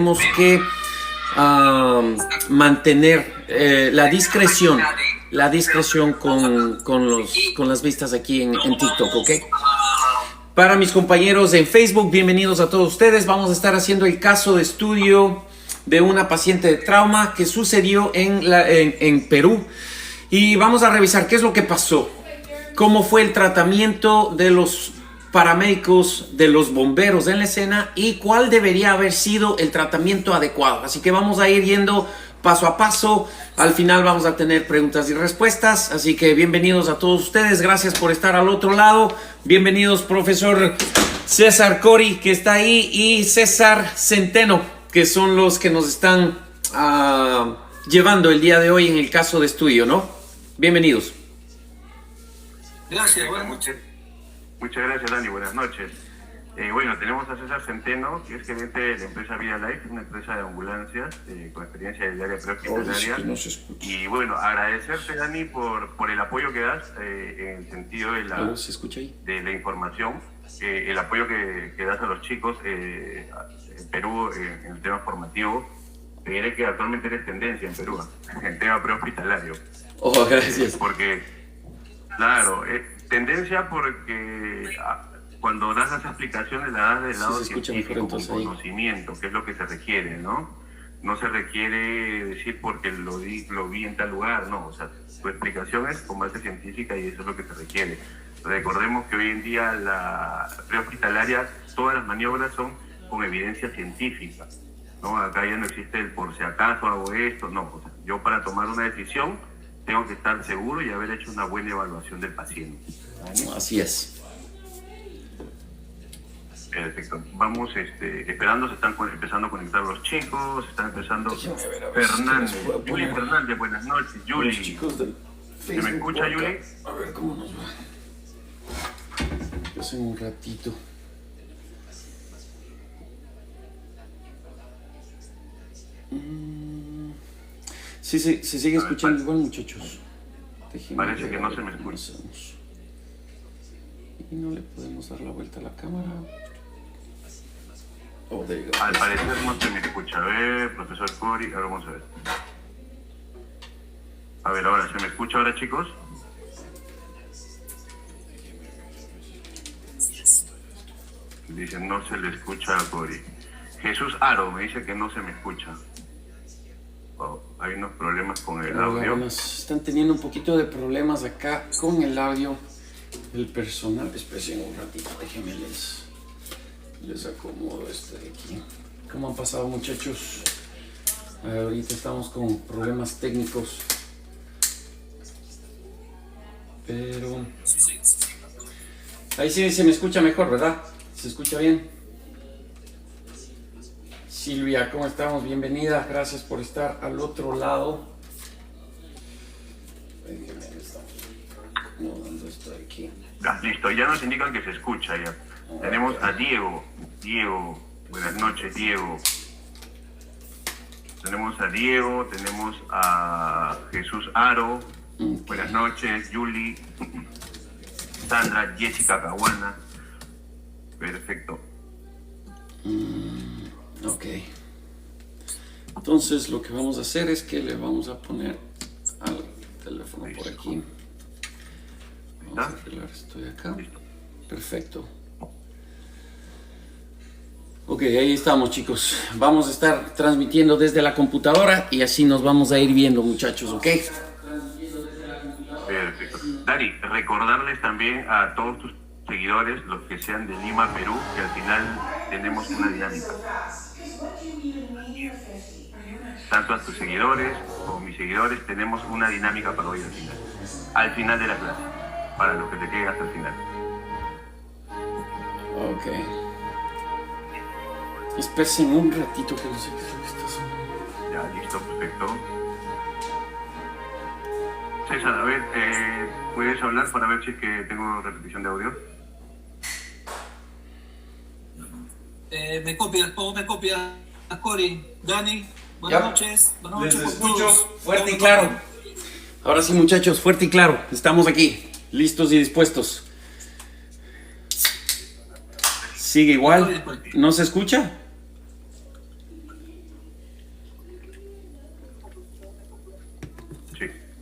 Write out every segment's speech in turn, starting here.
Tenemos que mantener la discreción con las vistas aquí en TikTok, ¿ok? Para mis compañeros en Facebook, bienvenidos a todos ustedes. Vamos a estar haciendo el caso de estudio de una paciente de trauma que sucedió en Perú. Y vamos a revisar qué es lo que pasó, cómo fue el tratamiento de los paramédicos, de los bomberos en la escena y cuál debería haber sido el tratamiento adecuado. Así que vamos a ir yendo paso a paso. Al final vamos a tener preguntas y respuestas. Así que bienvenidos a todos ustedes. Gracias por estar al otro lado. Bienvenidos, profesor César Cori, que está ahí, y César Centeno, que son los que nos están llevando el día de hoy en el caso de estudio, ¿no? Bienvenidos. Gracias, buenas noches. Muchas gracias, Dani. Buenas noches. Bueno, tenemos a César Centeno, que es gerente de la empresa Vida Life, una empresa de ambulancias con experiencia del área prehospitalaria. Y bueno, agradecerte, Dani, por el apoyo que das en el sentido de la información, el apoyo que das a los chicos en Perú en el tema formativo. Te diré que actualmente eres tendencia en Perú, en el tema prehospitalario. Oh, gracias. Porque, claro, tendencia porque cuando das las explicaciones la das del lado científico, con conocimiento, que es lo que se requiere, ¿no? No se requiere decir porque lo vi en tal lugar, no. O sea, tu explicación es con base científica y eso es lo que se requiere. Recordemos que hoy en día la prehospitalaria, todas las maniobras son con evidencia científica, ¿no? Acá ya no existe el por si acaso hago esto, no. O sea, yo para tomar una decisión tengo que estar seguro y haber hecho una buena evaluación del paciente. ¿Vale? Así es. Perfecto. Vamos esperando, se están empezando a conectar los chicos, se están empezando. Fernández, Yuli Fernández, buenas noches. Yuli, ¿se me escucha, Yuli? A ver cómo nos va. Yo sé un ratito. Sí, se sigue escuchando igual, muchachos. Parece que no se me escucha. Y no le podemos dar la vuelta a la cámara. Al parecer no se me escucha. A ver, profesor Cori, ahora vamos a ver. A ver, ahora, ¿se me escucha ahora, chicos? Dicen, no se le escucha a Cori. Jesús Aro me dice que no se me escucha. Oh, hay unos problemas con el audio. Están teniendo un poquito de problemas acá con el audio del personal. Esperen un ratito, déjenme les acomodo esto de aquí. ¿Cómo han pasado, muchachos? Ahorita estamos con problemas técnicos, pero ahí sí se me escucha mejor, ¿verdad? ¿Se escucha bien? Silvia, ¿cómo estamos? Bienvenida, gracias por estar al otro lado. ¿Dónde estoy aquí? Listo, ya nos indican que se escucha ya. Tenemos a Diego. Diego, buenas noches, Diego. Tenemos a Diego, tenemos a Jesús Aro. Buenas noches, Yuli. Sandra, Jessica Caguana. Perfecto. Ok. Entonces lo que vamos a hacer es que le vamos a poner al teléfono por aquí. Vamos a arreglar esto de acá. Perfecto. Ok, ahí estamos, chicos. Vamos a estar transmitiendo desde la computadora y así nos vamos a ir viendo, muchachos, ¿ok? Perfecto. Dani, recordarles también a todos tus seguidores, los que sean de Lima, Perú, que al final tenemos una dinámica. Tanto a tus seguidores como mis seguidores tenemos una dinámica para hoy al final de la clase, para los que te queden hasta el final. Ok. Esperen un ratito que no sé qué es lo que está sonando. Ya, listo, perfecto. César, a ver, ¿puedes hablar para ver si es que tengo repetición de audio? Me copia, todo me copia. Cori, Dani, buenas noches. Buenas noches. Les escucho fuerte y claro. Ahora sí, muchachos, fuerte y claro. Estamos aquí, listos y dispuestos. ¿Sigue igual? ¿No se escucha?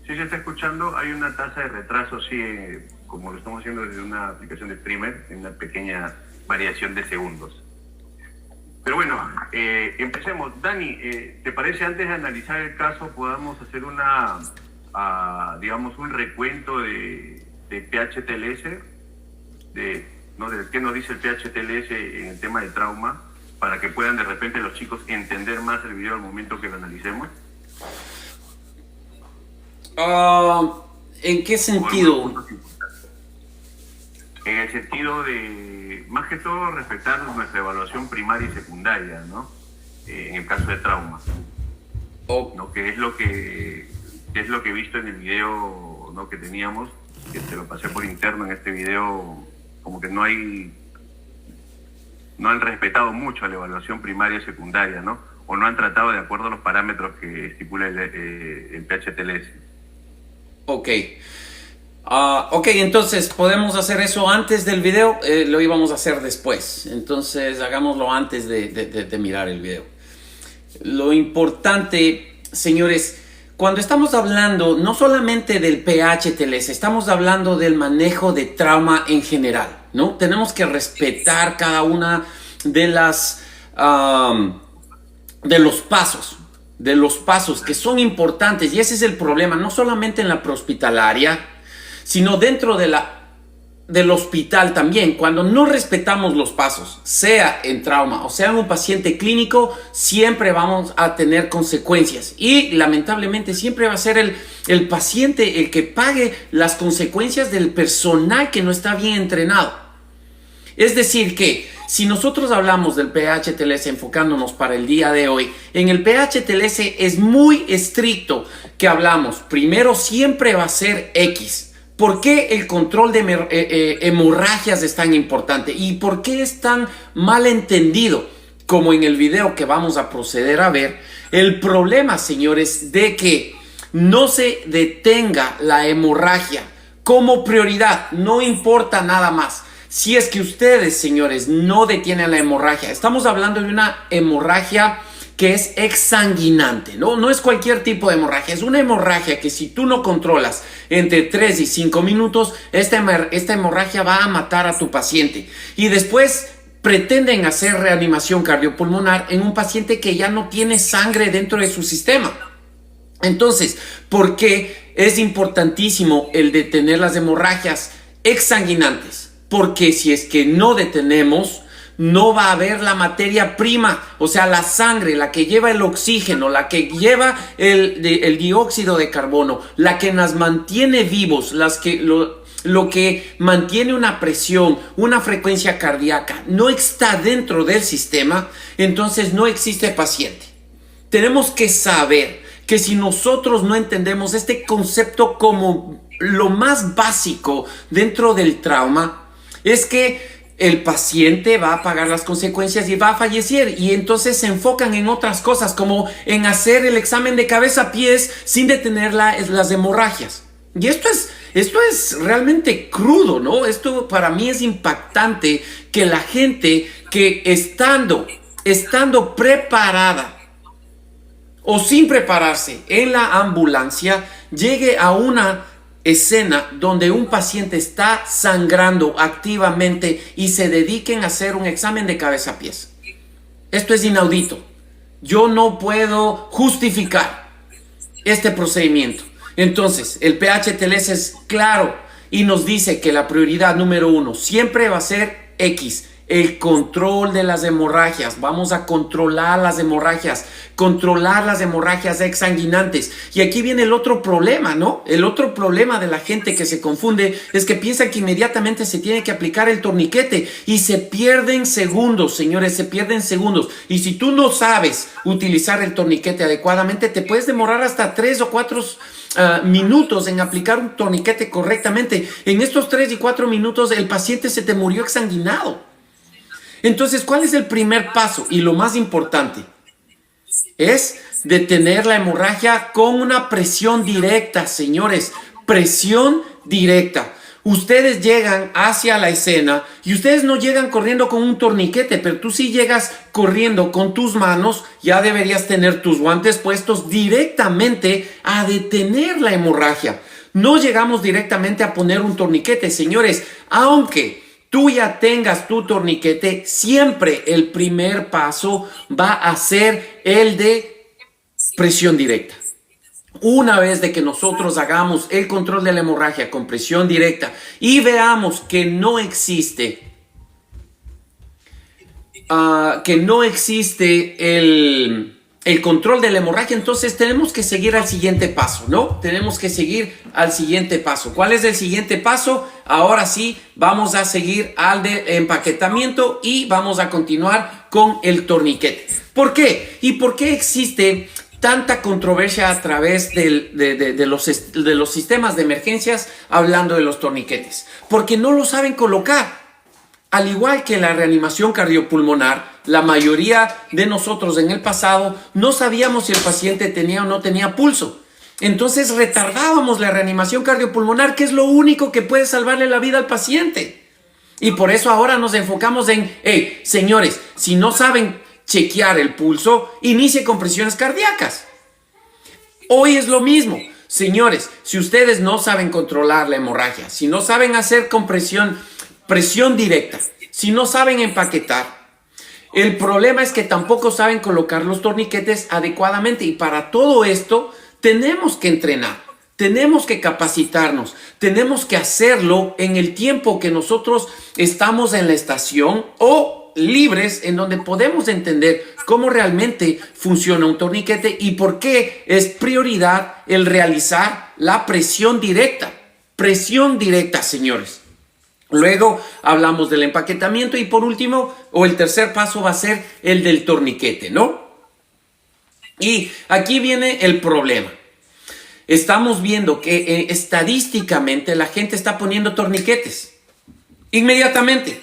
Sí se está escuchando. Hay una tasa de retraso, sí, como lo estamos haciendo desde una aplicación de streamer, en una pequeña variación de segundos. Pero bueno, empecemos. Dani, ¿te parece antes de analizar el caso podamos hacer digamos, un recuento de PH-TLS, de qué nos dice el PH-TLS en el tema de trauma, para que puedan de repente los chicos entender más el video al momento que lo analicemos? ¿En qué sentido? En el sentido de, más que todo, respetar nuestra evaluación primaria y secundaria, ¿no? En el caso de trauma. ¿No? Que es lo que he visto en el video, ¿no?, que teníamos, que te lo pasé por interno. En este video, como que no han respetado mucho la evaluación primaria y secundaria, ¿no? O no han tratado de acuerdo a los parámetros que estipula el PH-TLS. Ok. Entonces, ¿podemos hacer eso antes del video? Lo íbamos a hacer después. Entonces, hagámoslo antes de mirar el video. Lo importante, señores, cuando estamos hablando no solamente del PH-TLS, estamos hablando del manejo de trauma en general, ¿no? Tenemos que respetar cada una de las de los pasos que son importantes, y ese es el problema, no solamente en la prehospitalaria, sino dentro del hospital también. Cuando no respetamos los pasos, sea en trauma o sea en un paciente clínico, siempre vamos a tener consecuencias, y lamentablemente siempre va a ser el paciente el que pague las consecuencias del personal que no está bien entrenado. Es decir que si nosotros hablamos del PH-TLS enfocándonos para el día de hoy, en el PH-TLS es muy estricto que hablamos, primero siempre va a ser X. ¿Por qué el control de hemorragias es tan importante? ¿Y por qué es tan mal entendido? Como en el video que vamos a proceder a ver, el problema, señores, de que no se detenga la hemorragia como prioridad, no importa nada más. Si es que ustedes, señores, no detienen la hemorragia, estamos hablando de una hemorragia que es exsanguinante, ¿no? No es cualquier tipo de hemorragia, es una hemorragia que si tú no controlas entre 3 y 5 minutos, esta hemorragia va a matar a tu paciente. Y después pretenden hacer reanimación cardiopulmonar en un paciente que ya no tiene sangre dentro de su sistema. Entonces, ¿por qué es importantísimo el detener las hemorragias exsanguinantes? Porque si es que no detenemos, no va a haber la materia prima, o sea, la sangre, la que lleva el oxígeno, la que lleva el dióxido de carbono, la que nos mantiene vivos, lo que mantiene una presión, una frecuencia cardíaca, no está dentro del sistema, entonces no existe paciente. Tenemos que saber que si nosotros no entendemos este concepto como lo más básico dentro del trauma, es que el paciente va a pagar las consecuencias y va a fallecer, y entonces se enfocan en otras cosas, como en hacer el examen de cabeza a pies sin detener las hemorragias. Y esto es realmente crudo, ¿no? Esto para mí es impactante, que la gente que estando preparada o sin prepararse en la ambulancia llegue a una escena donde un paciente está sangrando activamente y se dediquen a hacer un examen de cabeza a pies. Esto es inaudito. Yo no puedo justificar este procedimiento. Entonces, el PH-TLS es claro y nos dice que la prioridad número 1 siempre va a ser X. El control de las hemorragias. Vamos a controlar las hemorragias exsanguinantes. Y aquí viene el otro problema, ¿no? El otro problema de la gente que se confunde es que piensa que inmediatamente se tiene que aplicar el torniquete, y se pierden segundos, señores, se pierden segundos. Y si tú no sabes utilizar el torniquete adecuadamente, te puedes demorar hasta 3 o 4 minutos en aplicar un torniquete correctamente. En estos 3 y 4 minutos el paciente se te murió exsanguinado. Entonces, ¿cuál es el primer paso? Y lo más importante es detener la hemorragia con una presión directa, señores. Presión directa. Ustedes llegan hacia la escena y ustedes no llegan corriendo con un torniquete, pero tú sí llegas corriendo con tus manos. Ya deberías tener tus guantes puestos directamente a detener la hemorragia. No llegamos directamente a poner un torniquete, señores. Aunque tú ya tengas tu torniquete, siempre el primer paso va a ser el de presión directa. Una vez de que nosotros hagamos el control de la hemorragia con presión directa y veamos que no existe el control de la hemorragia, entonces tenemos que seguir al siguiente paso, ¿no? Tenemos que seguir al siguiente paso. ¿Cuál es el siguiente paso? Ahora sí, vamos a seguir al de empaquetamiento y vamos a continuar con el torniquete. ¿Por qué? ¿Y por qué existe tanta controversia a través de los sistemas de emergencias hablando de los torniquetes? Porque no lo saben colocar. Al igual que en la reanimación cardiopulmonar, la mayoría de nosotros en el pasado no sabíamos si el paciente tenía o no tenía pulso. Entonces retardábamos la reanimación cardiopulmonar, que es lo único que puede salvarle la vida al paciente. Y por eso ahora nos enfocamos en, hey, señores, si no saben chequear el pulso, inicie con presiones cardíacas. Hoy es lo mismo. Señores, si ustedes no saben controlar la hemorragia, si no saben hacer compresión, presión directa, si no saben empaquetar, el problema es que tampoco saben colocar los torniquetes adecuadamente. Y para todo esto tenemos que entrenar, tenemos que capacitarnos, tenemos que hacerlo en el tiempo que nosotros estamos en la estación o libres, en donde podemos entender cómo realmente funciona un torniquete y por qué es prioridad el realizar la presión directa. Presión directa, señores. Luego hablamos del empaquetamiento y por último, o el tercer paso va a ser el del torniquete, ¿no? Y aquí viene el problema. Estamos viendo que estadísticamente la gente está poniendo torniquetes inmediatamente.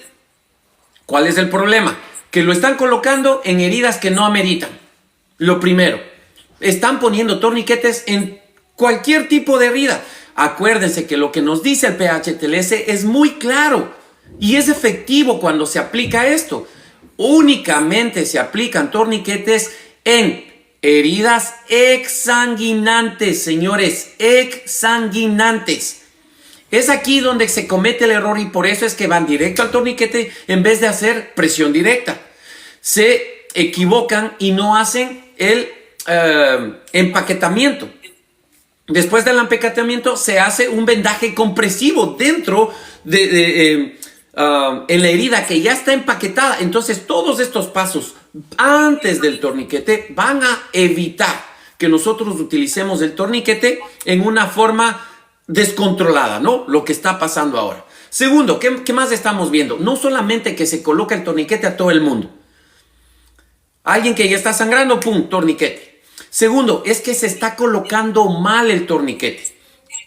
¿Cuál es el problema? Que lo están colocando en heridas que no ameritan. Lo primero, están poniendo torniquetes en cualquier tipo de herida. Acuérdense que lo que nos dice el PHTLS es muy claro y es efectivo cuando se aplica esto. Únicamente se aplican torniquetes en heridas exsanguinantes, señores, exsanguinantes. Es aquí donde se comete el error y por eso es que van directo al torniquete en vez de hacer presión directa. Se equivocan y no hacen el empaquetamiento. Después del empaquetamiento se hace un vendaje compresivo dentro en la herida que ya está empaquetada. Entonces todos estos pasos antes del torniquete van a evitar que nosotros utilicemos el torniquete en una forma descontrolada, ¿no? Lo que está pasando ahora. Segundo, ¿qué más estamos viendo? No solamente que se coloca el torniquete a todo el mundo. Alguien que ya está sangrando, ¡pum!, torniquete. Segundo, es que se está colocando mal el torniquete.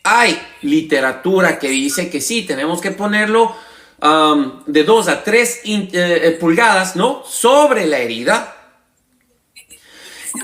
Hay literatura que dice que sí, tenemos que ponerlo de 2 a 3 pulgadas, ¿no?, sobre la herida.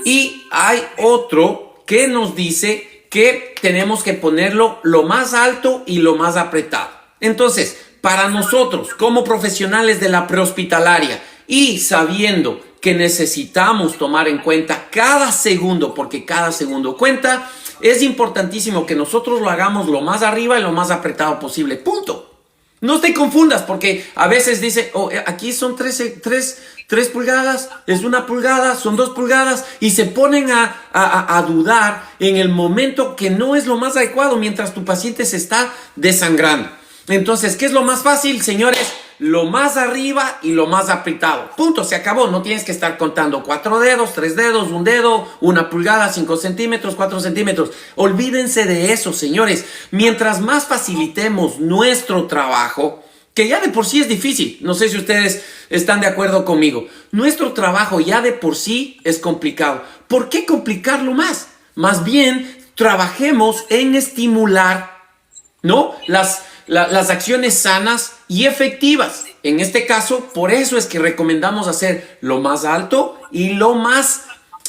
Y hay otro que nos dice que tenemos que ponerlo lo más alto y lo más apretado. Entonces, para nosotros como profesionales de la prehospitalaria y sabiendo que necesitamos tomar en cuenta cada segundo, porque cada segundo cuenta, es importantísimo que nosotros lo hagamos lo más arriba y lo más apretado posible. Punto. No te confundas, porque a veces dice, oh, aquí son 3 pulgadas, es 1 pulgada, son 2 pulgadas, y se ponen a dudar en el momento que no es lo más adecuado mientras tu paciente se está desangrando. Entonces, ¿qué es lo más fácil, señores? Lo más arriba y lo más apretado. Punto, se acabó. No tienes que estar contando 4 dedos, 3 dedos, 1 dedo, 1 pulgada, 5 centímetros, 4 centímetros. Olvídense de eso, señores. Mientras más facilitemos nuestro trabajo, que ya de por sí es difícil, no sé si ustedes están de acuerdo conmigo, nuestro trabajo ya de por sí es complicado. ¿Por qué complicarlo más? Más bien, trabajemos en estimular, ¿no?, las acciones sanas y efectivas. En este caso, por eso es que recomendamos hacer lo más alto y lo más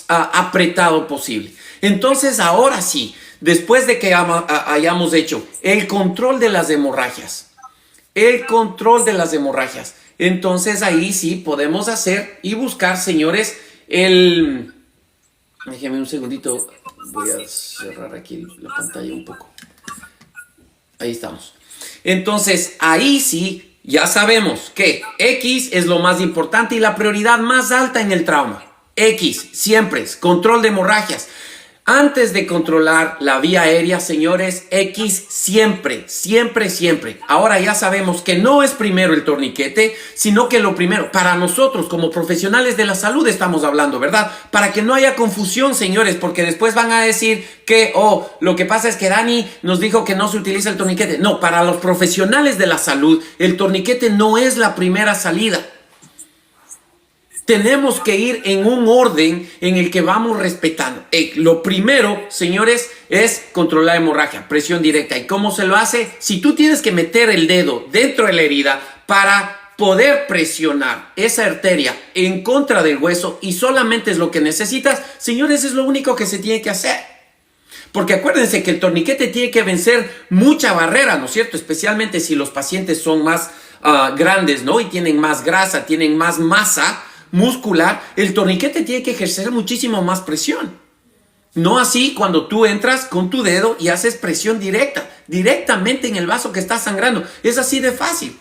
apretado posible. Entonces, ahora sí, después de que hayamos hecho el control de las hemorragias, entonces ahí sí podemos hacer y buscar, señores, déjenme un segundito, voy a cerrar aquí la pantalla un poco. Ahí estamos. Entonces, ahí sí, ya sabemos que X es lo más importante y la prioridad más alta en el trauma. X, siempre es control de hemorragias. Antes de controlar la vía aérea, señores, X siempre. Ahora ya sabemos que no es primero el torniquete, sino que lo primero, para nosotros como profesionales de la salud estamos hablando, ¿verdad? Para que no haya confusión, señores, porque después van a decir que, lo que pasa es que Dani nos dijo que no se utiliza el torniquete. No, para los profesionales de la salud, el torniquete no es la primera salida. Tenemos que ir en un orden en el que vamos respetando. Lo primero, señores, es controlar la hemorragia, presión directa. ¿Y cómo se lo hace? Si tú tienes que meter el dedo dentro de la herida para poder presionar esa arteria en contra del hueso y solamente es lo que necesitas, señores, es lo único que se tiene que hacer. Porque acuérdense que el torniquete tiene que vencer mucha barrera, ¿no es cierto? Especialmente si los pacientes son más grandes, ¿no? Y tienen más grasa, tienen más masa muscular, el torniquete tiene que ejercer muchísimo más presión. No así cuando tú entras con tu dedo y haces presión directamente en el vaso que está sangrando. Es así de fácil.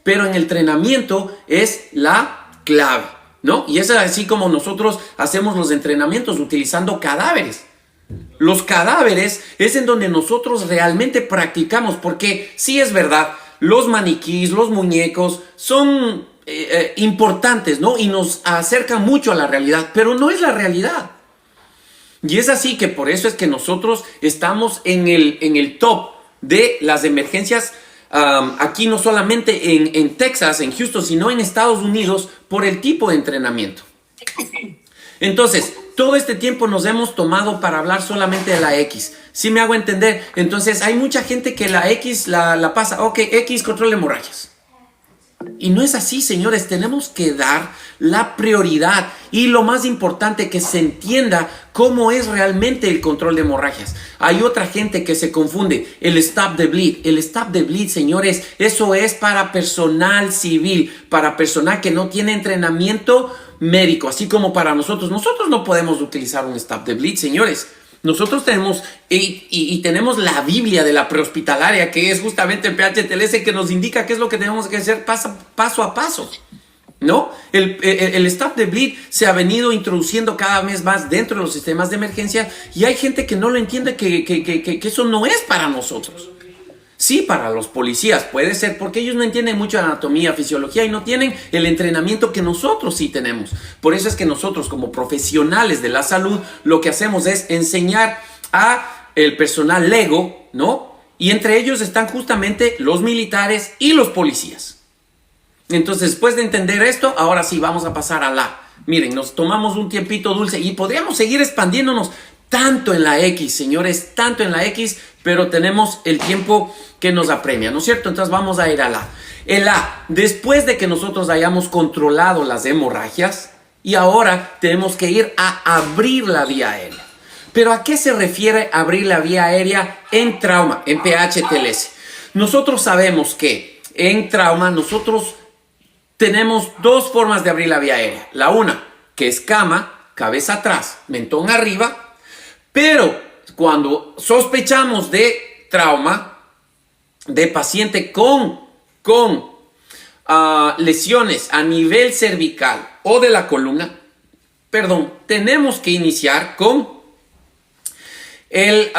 Pero en el entrenamiento es la clave, ¿no? Y es así como nosotros hacemos los entrenamientos utilizando cadáveres. Los cadáveres es en donde nosotros realmente practicamos, porque sí es verdad, los maniquís, los muñecos son importantes, ¿no? Y nos acercan mucho a la realidad, pero no es la realidad. Y es así que por eso es que nosotros estamos en el top de las emergencias aquí no solamente en Texas, en Houston, sino en Estados Unidos por el tipo de entrenamiento. Entonces, todo este tiempo nos hemos tomado para hablar solamente de la X. ¿Sí me hago entender? Entonces, hay mucha gente que la X la pasa. Ok, X, control de hemorragias. Y no es así, señores. Tenemos que dar la prioridad y lo más importante, que se entienda cómo es realmente el control de hemorragias. Hay otra gente que se confunde. El stop the bleed. El stop the bleed, señores, eso es para personal civil, para personal que no tiene entrenamiento médico, así como para nosotros. Nosotros no podemos utilizar un stop the bleed, señores. Nosotros tenemos y tenemos la Biblia de la prehospitalaria, que es justamente el PHTLS, que nos indica qué es lo que tenemos que hacer paso a paso, ¿no? El stop the bleed se ha venido introduciendo cada vez más dentro de los sistemas de emergencia y hay gente que no lo entiende, que eso no es para nosotros. Sí, para los policías puede ser, porque ellos no entienden mucho de anatomía, fisiología y no tienen el entrenamiento que nosotros sí tenemos. Por eso es que nosotros, como profesionales de la salud, lo que hacemos es enseñar a el personal lego, ¿no? Y entre ellos están justamente los militares y los policías. Entonces, después de entender esto, ahora sí vamos a pasar a la. Miren, nos tomamos un tiempito dulce y podríamos seguir expandiéndonos tanto en la X, señores, tanto en la X, pero tenemos el tiempo que nos apremia, ¿no es cierto? Entonces vamos a ir a la. El A, después de que nosotros hayamos controlado las hemorragias, y ahora tenemos que ir a abrir la vía aérea. ¿Pero a qué se refiere abrir la vía aérea en trauma, en PHTLS? Nosotros sabemos que en trauma nosotros tenemos dos formas de abrir la vía aérea. La una, que es cama, cabeza atrás, mentón arriba. Pero cuando sospechamos de trauma, de paciente con lesiones a nivel cervical o de la columna, tenemos que iniciar con el,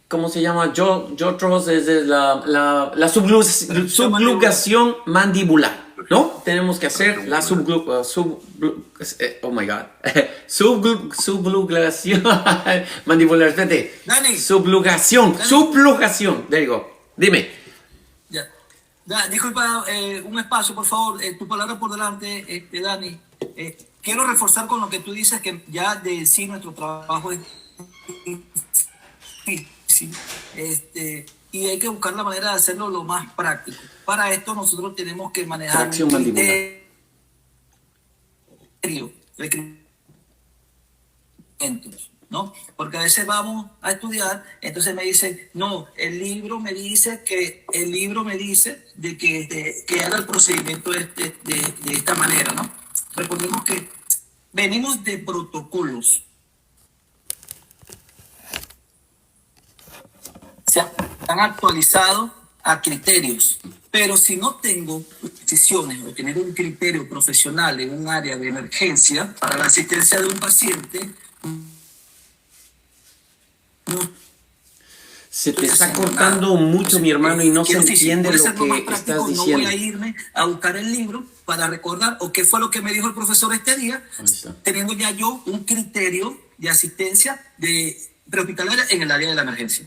¿cómo se llama? Jotros es la sublugación mandibular, ¿no? Tenemos que hacer la sublugación mandibular. Espérate. Dani. Sublugación. There you go. Dime. Ya. Disculpa, un espacio, por favor. Tu palabra por delante, Dani. Quiero reforzar con lo que tú dices, que ya de sí nuestro trabajo es difícil. Y hay que buscar la manera de hacerlo lo más práctico. Para esto nosotros tenemos que manejar tracción mandibular. ¿no? Porque a veces vamos a estudiar, entonces me dicen, no, el libro me dice de que haga el procedimiento de esta manera, ¿no? Recordemos que venimos de protocolos. Se han actualizado a criterios, pero si no tengo decisiones o tener un criterio profesional en un área de emergencia para la asistencia de un paciente, se te está cortando mucho, mi hermano, y no se entiende lo que estás diciendo. No voy a irme a buscar el libro para recordar o qué fue lo que me dijo el profesor este día, teniendo ya yo un criterio de asistencia prehospitalaria en el área de la emergencia.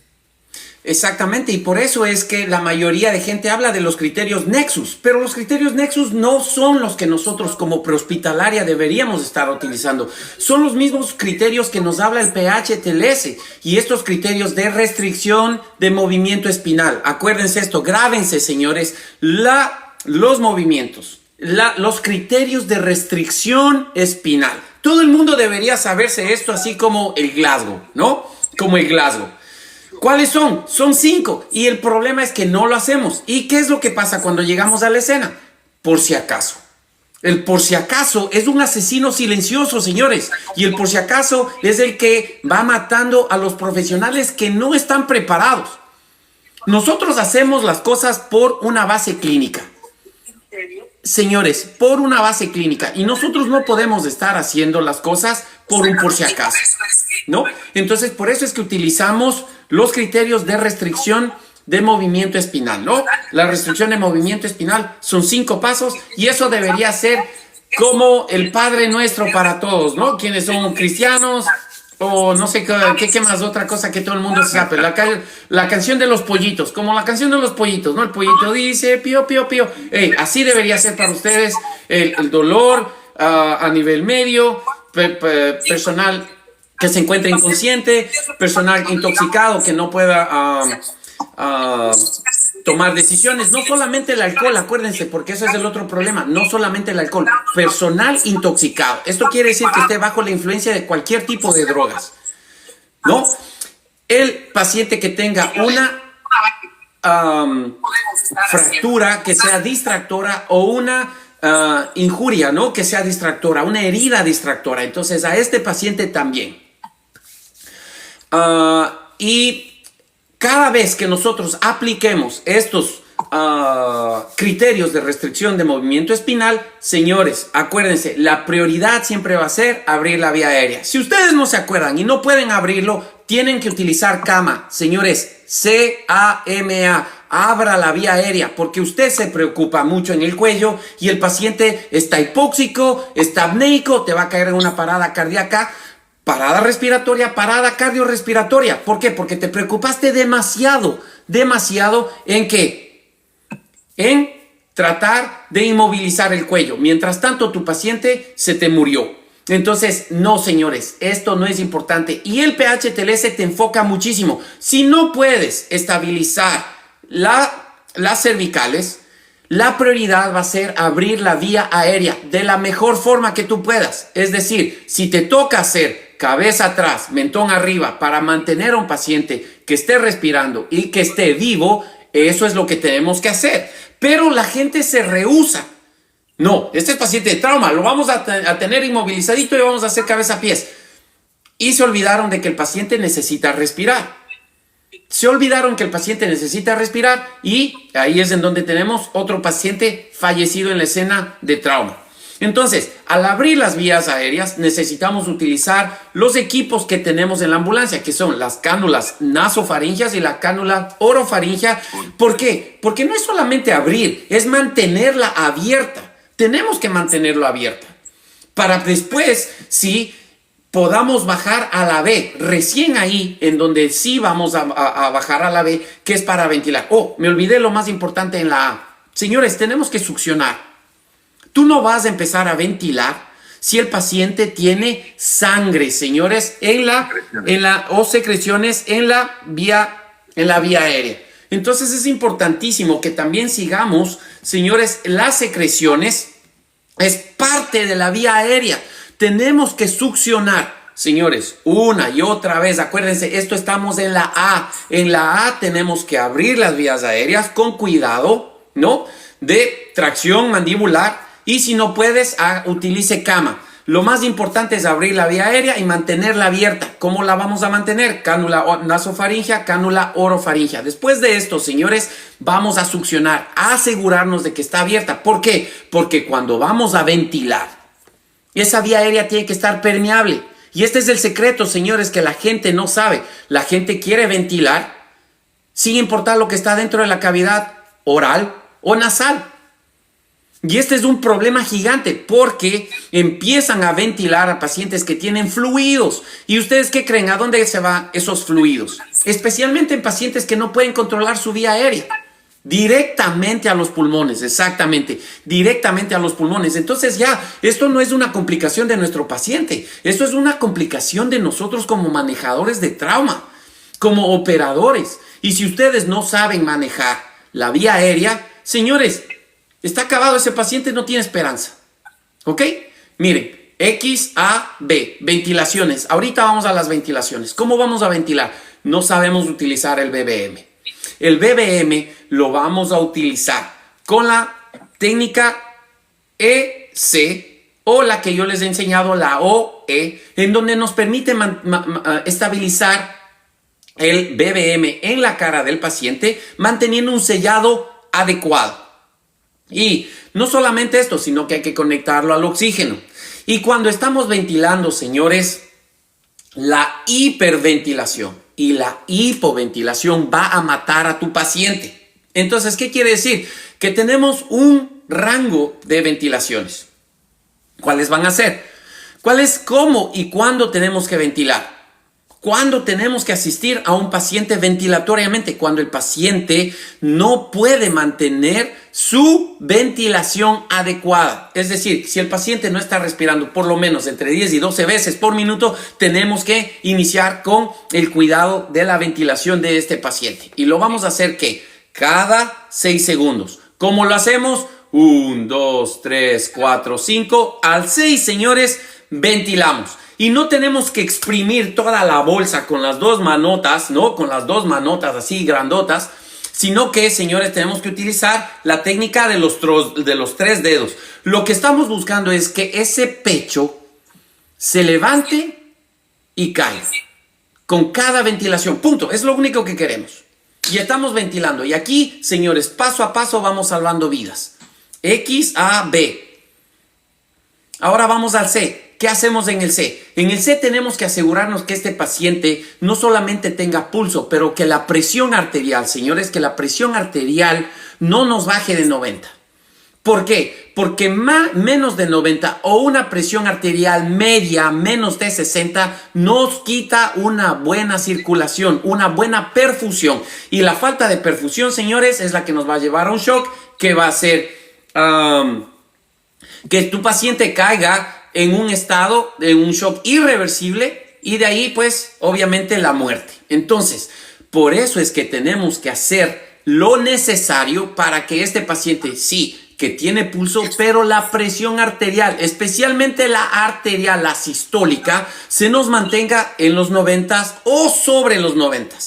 Exactamente, y por eso es que la mayoría de gente habla de los criterios Nexus, pero los criterios Nexus no son los que nosotros como prehospitalaria deberíamos estar utilizando. Son los mismos criterios que nos habla el PH-TLS y estos criterios de restricción de movimiento espinal. Acuérdense esto, grábense, señores, los movimientos, los criterios de restricción espinal. Todo el mundo debería saberse esto, así como el Glasgow, ¿no? Como el Glasgow. ¿Cuáles son? Son 5. Y el problema es que no lo hacemos. ¿Y qué es lo que pasa cuando llegamos a la escena? Por si acaso. El por si acaso es un asesino silencioso, señores. Y el por si acaso es el que va matando a los profesionales que no están preparados. Nosotros hacemos las cosas por una base clínica. Señores, por una base clínica. Y nosotros no podemos estar haciendo las cosas por un por si acaso, ¿no? Entonces, por eso es que utilizamos los criterios de restricción de movimiento espinal, ¿no? La restricción de movimiento espinal son 5 pasos y eso debería ser como el Padre Nuestro para todos, ¿no? Quienes son cristianos o no sé qué más, otra cosa que todo el mundo se sabe. La canción de los pollitos, como la canción de los pollitos, ¿no? El pollito dice pío, pío, pío. Así debería ser para ustedes el dolor a nivel medio, personal que se encuentre inconsciente, personal intoxicado que no pueda tomar decisiones. No solamente el alcohol, acuérdense, porque ese es el otro problema. No solamente el alcohol, personal intoxicado. Esto quiere decir que esté bajo la influencia de cualquier tipo de drogas, ¿no? El paciente que tenga una fractura que sea distractora o una injuria, ¿no? Que sea distractora, una herida distractora. Entonces, a este paciente también. Y cada vez que nosotros apliquemos estos criterios de restricción de movimiento espinal, señores, acuérdense, la prioridad siempre va a ser abrir la vía aérea. Si ustedes no se acuerdan y no pueden abrirlo, tienen que utilizar CAMA. Señores, C-A-M-A. Abra la vía aérea porque usted se preocupa mucho en el cuello y el paciente está hipóxico, está apneico, te va a caer en una parada cardíaca, parada respiratoria, parada cardiorrespiratoria. ¿Por qué? Porque te preocupaste demasiado ¿en qué? En tratar de inmovilizar el cuello. Mientras tanto, tu paciente se te murió. Entonces, no, señores, esto no es importante. Y el PH-TLS te enfoca muchísimo. Si no puedes estabilizar las cervicales, la prioridad va a ser abrir la vía aérea de la mejor forma que tú puedas. Es decir, si te toca hacer cabeza atrás, mentón arriba para mantener a un paciente que esté respirando y que esté vivo, eso es lo que tenemos que hacer. Pero la gente se rehúsa. No, este es paciente de trauma, lo vamos a tener inmovilizadito y vamos a hacer cabeza a pies. Y se olvidaron de que el paciente necesita respirar. Se olvidaron que el paciente necesita respirar y ahí es en donde tenemos otro paciente fallecido en la escena de trauma. Entonces, al abrir las vías aéreas, necesitamos utilizar los equipos que tenemos en la ambulancia, que son las cánulas nasofaringeas y la cánula orofaringea. ¿Por qué? Porque no es solamente abrir, es mantenerla abierta. Tenemos que mantenerlo abierta para después, sí, podamos bajar a la B, recién ahí, en donde sí vamos a bajar a la B, que es para ventilar. Oh, me olvidé lo más importante en la A. Señores, tenemos que succionar. Tú no vas a empezar a ventilar si el paciente tiene sangre, señores, o secreciones en la vía aérea. Entonces es importantísimo que también sigamos, señores, las secreciones es parte de la vía aérea. Tenemos que succionar señores, una y otra vez. Acuérdense, esto estamos en la A. En la A tenemos que abrir las vías aéreas con cuidado, ¿no? De tracción mandibular. Y si no puedes, utilice cama. Lo más importante es abrir la vía aérea y mantenerla abierta. ¿Cómo la vamos a mantener? Cánula nasofaringea, cánula orofaringea. Después de esto, señores, vamos a succionar, a asegurarnos de que está abierta. ¿Por qué? Porque cuando vamos a ventilar, esa vía aérea tiene que estar permeable. Y este es el secreto, señores, que la gente no sabe. La gente quiere ventilar sin importar lo que está dentro de la cavidad oral o nasal. Y este es un problema gigante porque empiezan a ventilar a pacientes que tienen fluidos. ¿Y ustedes qué creen? ¿A dónde se van esos fluidos? Especialmente en pacientes que no pueden controlar su vía aérea. Directamente a los pulmones, exactamente, directamente a los pulmones. Entonces ya, esto no es una complicación de nuestro paciente, esto es una complicación de nosotros como manejadores de trauma, como operadores. Y si ustedes no saben manejar la vía aérea, señores, está acabado, ese paciente no tiene esperanza. ¿Ok? Miren, X, A, B, ventilaciones. Ahorita vamos a las ventilaciones. ¿Cómo vamos a ventilar? No sabemos utilizar el BBM. El BBM lo vamos a utilizar con la técnica EC o la que yo les he enseñado, la OE, en donde nos permite estabilizar el BBM en la cara del paciente, manteniendo un sellado adecuado. Y no solamente esto, sino que hay que conectarlo al oxígeno. Y cuando estamos ventilando, señores, la hiperventilación y la hipoventilación va a matar a tu paciente. Entonces, ¿qué quiere decir? Que tenemos un rango de ventilaciones. ¿Cuáles van a ser? ¿Cuáles, cómo y cuándo tenemos que ventilar? ¿Cuándo tenemos que asistir a un paciente ventilatoriamente? Cuando el paciente no puede mantener su ventilación adecuada. Es decir, si el paciente no está respirando por lo menos entre 10 y 12 veces por minuto, tenemos que iniciar con el cuidado de la ventilación de este paciente. Y lo vamos a hacer, ¿qué? Cada 6 segundos. ¿Cómo lo hacemos? 1, 2, 3, 4, 5. Al 6, señores, ventilamos. Y no tenemos que exprimir toda la bolsa con las dos manotas, ¿no? Con las dos manotas así grandotas, sino que, señores, tenemos que utilizar la técnica de los 3 dedos. Lo que estamos buscando es que ese pecho se levante y caiga con cada ventilación. Punto. Es lo único que queremos. Y estamos ventilando. Y aquí, señores, paso a paso vamos salvando vidas. X, A, B. Ahora vamos al C. ¿Qué hacemos en el C? En el C tenemos que asegurarnos que este paciente no solamente tenga pulso, pero que la presión arterial, señores, que la presión arterial no nos baje de 90. ¿Por qué? Porque menos de 90 o una presión arterial media, menos de 60, nos quita una buena circulación, una buena perfusión. Y la falta de perfusión, señores, es la que nos va a llevar a un shock que va a hacer que tu paciente caiga en un estado, en un shock irreversible y de ahí pues obviamente la muerte. Entonces, por eso es que tenemos que hacer lo necesario para que este paciente sí, que tiene pulso, pero la presión arterial, especialmente la arterial, la sistólica, se nos mantenga en los 90 o sobre los 90.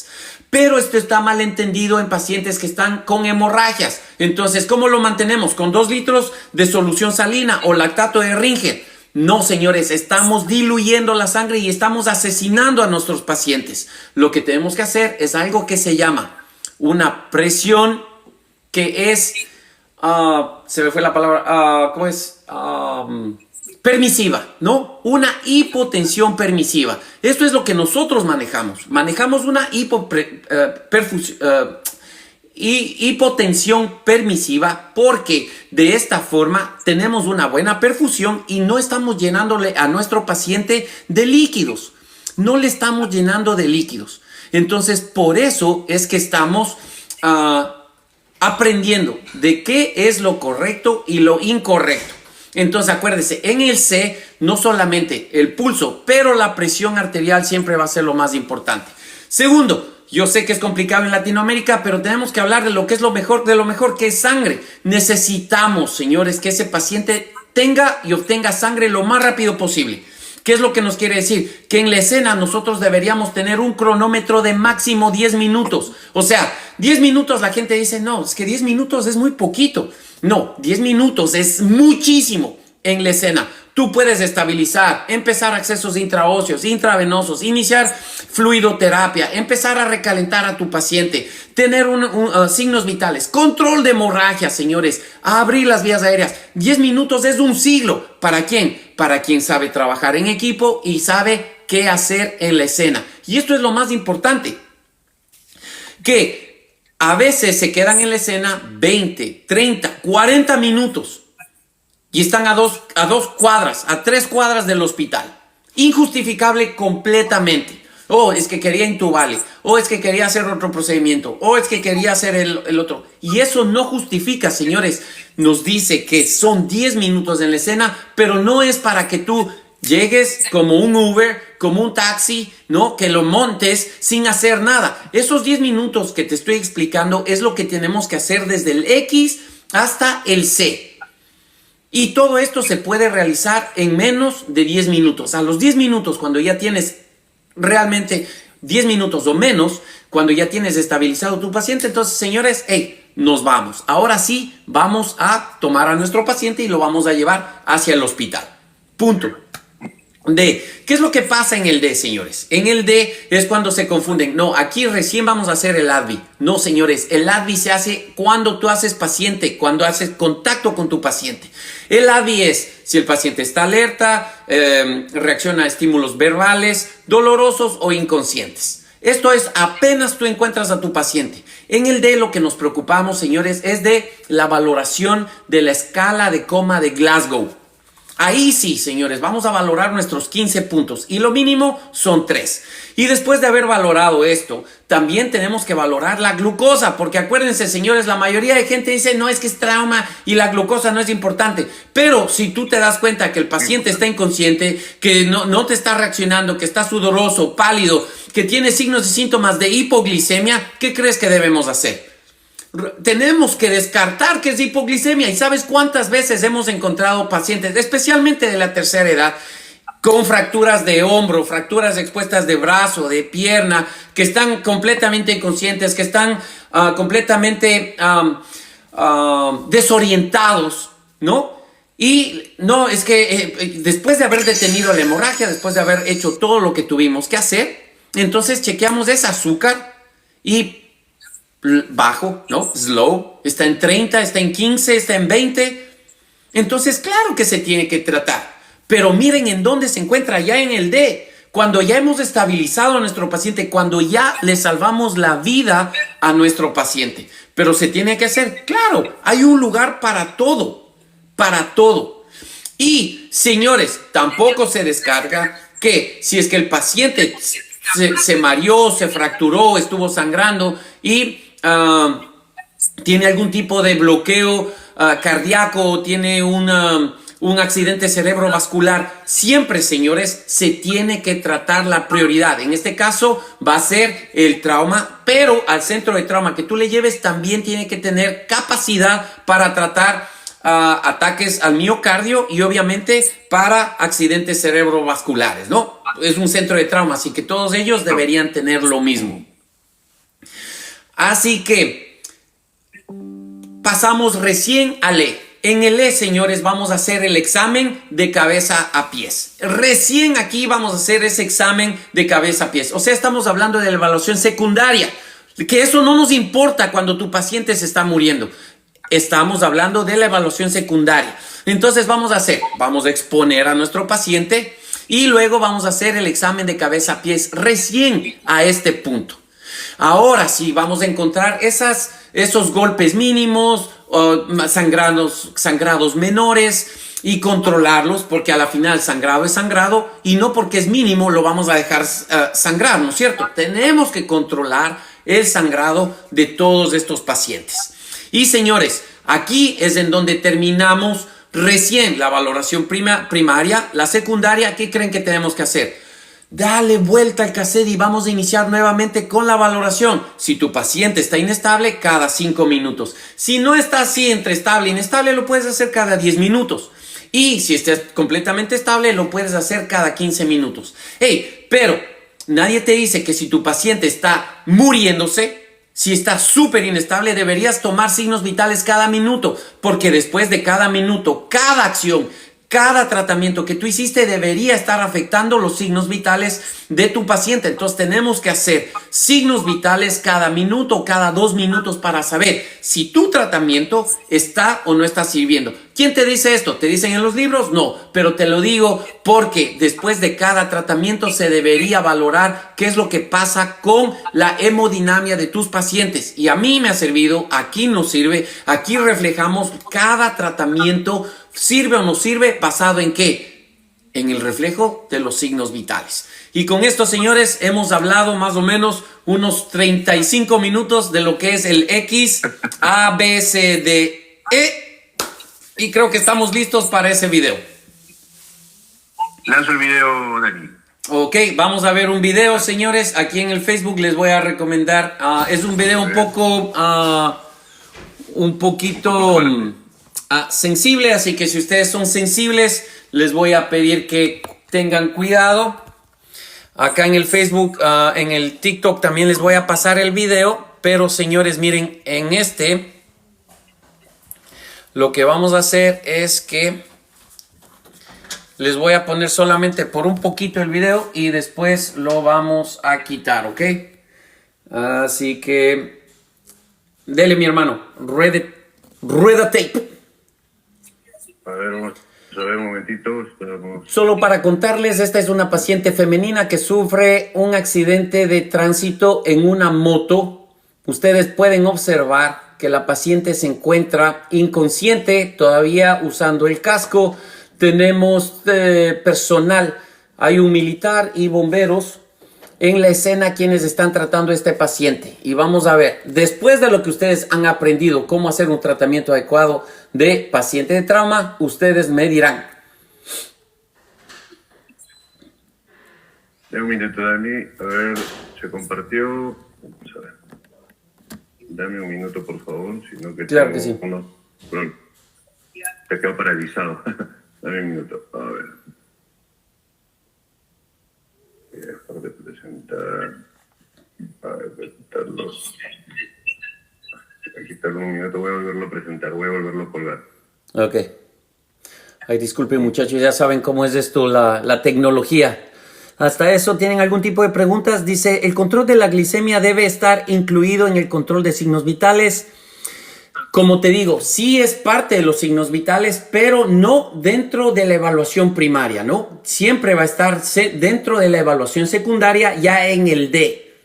Pero esto está mal entendido en pacientes que están con hemorragias. Entonces, ¿cómo lo mantenemos? Con 2 litros de solución salina o lactato de Ringer. No, señores, estamos diluyendo la sangre y estamos asesinando a nuestros pacientes. Lo que tenemos que hacer es algo que se llama una presión que es, se me fue la palabra, ¿cómo es? Permisiva, ¿no? Una hipotensión permisiva. Esto es lo que nosotros manejamos. Manejamos una hipotensión permisiva porque de esta forma tenemos una buena perfusión y no estamos llenándole a nuestro paciente de líquidos. No le estamos llenando de líquidos. Entonces, por eso es que estamos aprendiendo de qué es lo correcto y lo incorrecto. Entonces, acuérdese, en el C no solamente el pulso, pero la presión arterial siempre va a ser lo más importante. Segundo, yo sé que es complicado en Latinoamérica, pero tenemos que hablar de lo que es lo mejor, de lo mejor que es sangre. Necesitamos, señores, que ese paciente tenga y obtenga sangre lo más rápido posible. ¿Qué es lo que nos quiere decir? Que en la escena nosotros deberíamos tener un cronómetro de máximo 10 minutos. O sea, 10 minutos la gente dice, no, es que 10 minutos es muy poquito. No, 10 minutos es muchísimo en la escena. Tú puedes estabilizar, empezar accesos intraóseos, intravenosos, iniciar fluidoterapia, empezar a recalentar a tu paciente, tener signos vitales, control de hemorragia, señores, abrir las vías aéreas. 10 minutos es un siglo. ¿Para quién? Para quien sabe trabajar en equipo y sabe qué hacer en la escena. Y esto es lo más importante, que a veces se quedan en la escena 20, 30, 40 minutos. Y están a dos cuadras, a 3 cuadras del hospital. Injustificable completamente. Oh, es que quería intubarle. Oh, es que quería hacer otro procedimiento. Oh, es que quería hacer el otro. Y eso no justifica, señores. Nos dice que son 10 minutos en la escena, pero no es para que tú llegues como un Uber, como un taxi, ¿no? Que lo montes sin hacer nada. Esos 10 minutos que te estoy explicando es lo que tenemos que hacer desde el X hasta el C. Y todo esto se puede realizar en menos de 10 minutos. A los 10 minutos, cuando ya tienes realmente 10 minutos o menos, cuando ya tienes estabilizado tu paciente, entonces, señores, hey, nos vamos. Ahora sí, vamos a tomar a nuestro paciente y lo vamos a llevar hacia el hospital. Punto. D. ¿Qué es lo que pasa en el D, señores? En el D es cuando se confunden. No, aquí recién vamos a hacer el ADVI. No, señores, el ADVI se hace cuando tú haces paciente, cuando haces contacto con tu paciente. El ADVI es si el paciente está alerta, reacciona a estímulos verbales, dolorosos o inconscientes. Esto es apenas tú encuentras a tu paciente. En el D lo que nos preocupamos, señores, es de la valoración de la escala de coma de Glasgow. Ahí sí, señores, vamos a valorar nuestros 15 puntos y lo mínimo son 3. Y después de haber valorado esto, también tenemos que valorar la glucosa, porque acuérdense, señores, la mayoría de gente dice, no, es que es trauma y la glucosa no es importante. Pero si tú te das cuenta que el paciente está inconsciente, que no te está reaccionando, que está sudoroso, pálido, que tiene signos y síntomas de hipoglicemia, ¿qué crees que debemos hacer? Tenemos que descartar que es hipoglicemia. ¿Y sabes cuántas veces hemos encontrado pacientes, especialmente de la tercera edad, con fracturas de hombro, fracturas expuestas de brazo, de pierna, que están completamente inconscientes, que están completamente desorientados, ¿no? Y no, es que después de haber detenido la hemorragia, después de haber hecho todo lo que tuvimos que hacer, entonces chequeamos ese azúcar y bajo, ¿no? Slow, está en 30, está en 15, está en 20. Entonces, claro que se tiene que tratar. Pero miren en dónde se encuentra, ya en el D. Cuando ya hemos estabilizado a nuestro paciente, cuando ya le salvamos la vida a nuestro paciente. Pero se tiene que hacer, claro, hay un lugar para todo. Para todo. Y, señores, tampoco se descarga que si es que el paciente se mareó, se fracturó, estuvo sangrando y tiene algún tipo de bloqueo cardíaco, tiene un accidente cerebrovascular, siempre, señores, se tiene que tratar la prioridad. En este caso va a ser el trauma, pero al centro de trauma que tú le lleves también tiene que tener capacidad para tratar ataques al miocardio y obviamente para accidentes cerebrovasculares, ¿no? Es un centro de trauma, así que todos ellos deberían tener lo mismo. Así que pasamos recién al E. En el E, señores, vamos a hacer el examen de cabeza a pies. Recién aquí vamos a hacer ese examen de cabeza a pies. O sea, estamos hablando de la evaluación secundaria, que eso no nos importa cuando tu paciente se está muriendo. Estamos hablando de la evaluación secundaria. Entonces vamos a exponer a nuestro paciente y luego vamos a hacer el examen de cabeza a pies recién a este punto. Ahora sí vamos a encontrar esos golpes mínimos, sangrados menores y controlarlos, porque a la final sangrado es sangrado y no porque es mínimo lo vamos a dejar sangrar, ¿no es cierto? Tenemos que controlar el sangrado de todos estos pacientes. Y señores, aquí es en donde terminamos recién la valoración primaria. La secundaria, ¿qué creen que tenemos que hacer? Dale vuelta al cassette y vamos a iniciar nuevamente con la valoración. Si tu paciente está inestable, cada 5 minutos. Si no está así entre estable e inestable, lo puedes hacer cada 10 minutos. Y si estás completamente estable, lo puedes hacer cada 15 minutos. Hey, pero nadie te dice que si tu paciente está muriéndose, si está súper inestable, deberías tomar signos vitales cada minuto, porque después de cada minuto, cada acción, cada tratamiento que tú hiciste debería estar afectando los signos vitales de tu paciente. Entonces tenemos que hacer signos vitales cada minuto, cada 2 minutos para saber si tu tratamiento está o no está sirviendo. ¿Quién te dice esto? ¿Te dicen en los libros? No, pero te lo digo porque después de cada tratamiento se debería valorar qué es lo que pasa con la hemodinamia de tus pacientes. Y a mí me ha servido, aquí nos sirve, aquí reflejamos cada tratamiento. ¿Sirve o no sirve? ¿Basado en qué? En el reflejo de los signos vitales. Y con esto, señores, hemos hablado más o menos unos 35 minutos de lo que es el X, A, B, C, D, E. Y creo que estamos listos para ese video. Lanzo el video, Dani. Ok, vamos a ver un video, señores. Aquí en el Facebook les voy a recomendar. Es un video un poquito sensible, así que si ustedes son sensibles, les voy a pedir que tengan cuidado. Acá en el Facebook, en el TikTok también les voy a pasar el video, pero señores, miren, en lo que vamos a hacer es que les voy a poner solamente por un poquito el video y después lo vamos a quitar, ¿ok? Así que dele, mi hermano, rueda tape. A ver, vamos a ver un momentito. Esperamos. Solo para contarles, esta es una paciente femenina que sufre un accidente de tránsito en una moto. Ustedes pueden observar que la paciente se encuentra inconsciente, todavía usando el casco. Tenemos personal, hay un militar y bomberos en la escena quienes están tratando a este paciente. Y vamos a ver, después de lo que ustedes han aprendido cómo hacer un tratamiento adecuado de paciente de trauma, ustedes me dirán. Un minuto, Dani. A ver, se compartió. Vamos a ver. Dame un minuto, por favor. Sino que claro que sí. Se quedó paralizado. Dame un minuto. A ver. Voy a dejar de presentar. A ver, presentarlos. Voy a quitarle un minuto. Voy a volverlo a presentar. Voy a volverlo a colgar. Ok. Ay, disculpen, muchachos. Ya saben cómo es esto, la tecnología. Hasta eso, ¿tienen algún tipo de preguntas? Dice, ¿el control de la glicemia debe estar incluido en el control de signos vitales? Como te digo, sí es parte de los signos vitales, pero no dentro de la evaluación primaria, ¿no? Siempre va a estar dentro de la evaluación secundaria, ya en el D.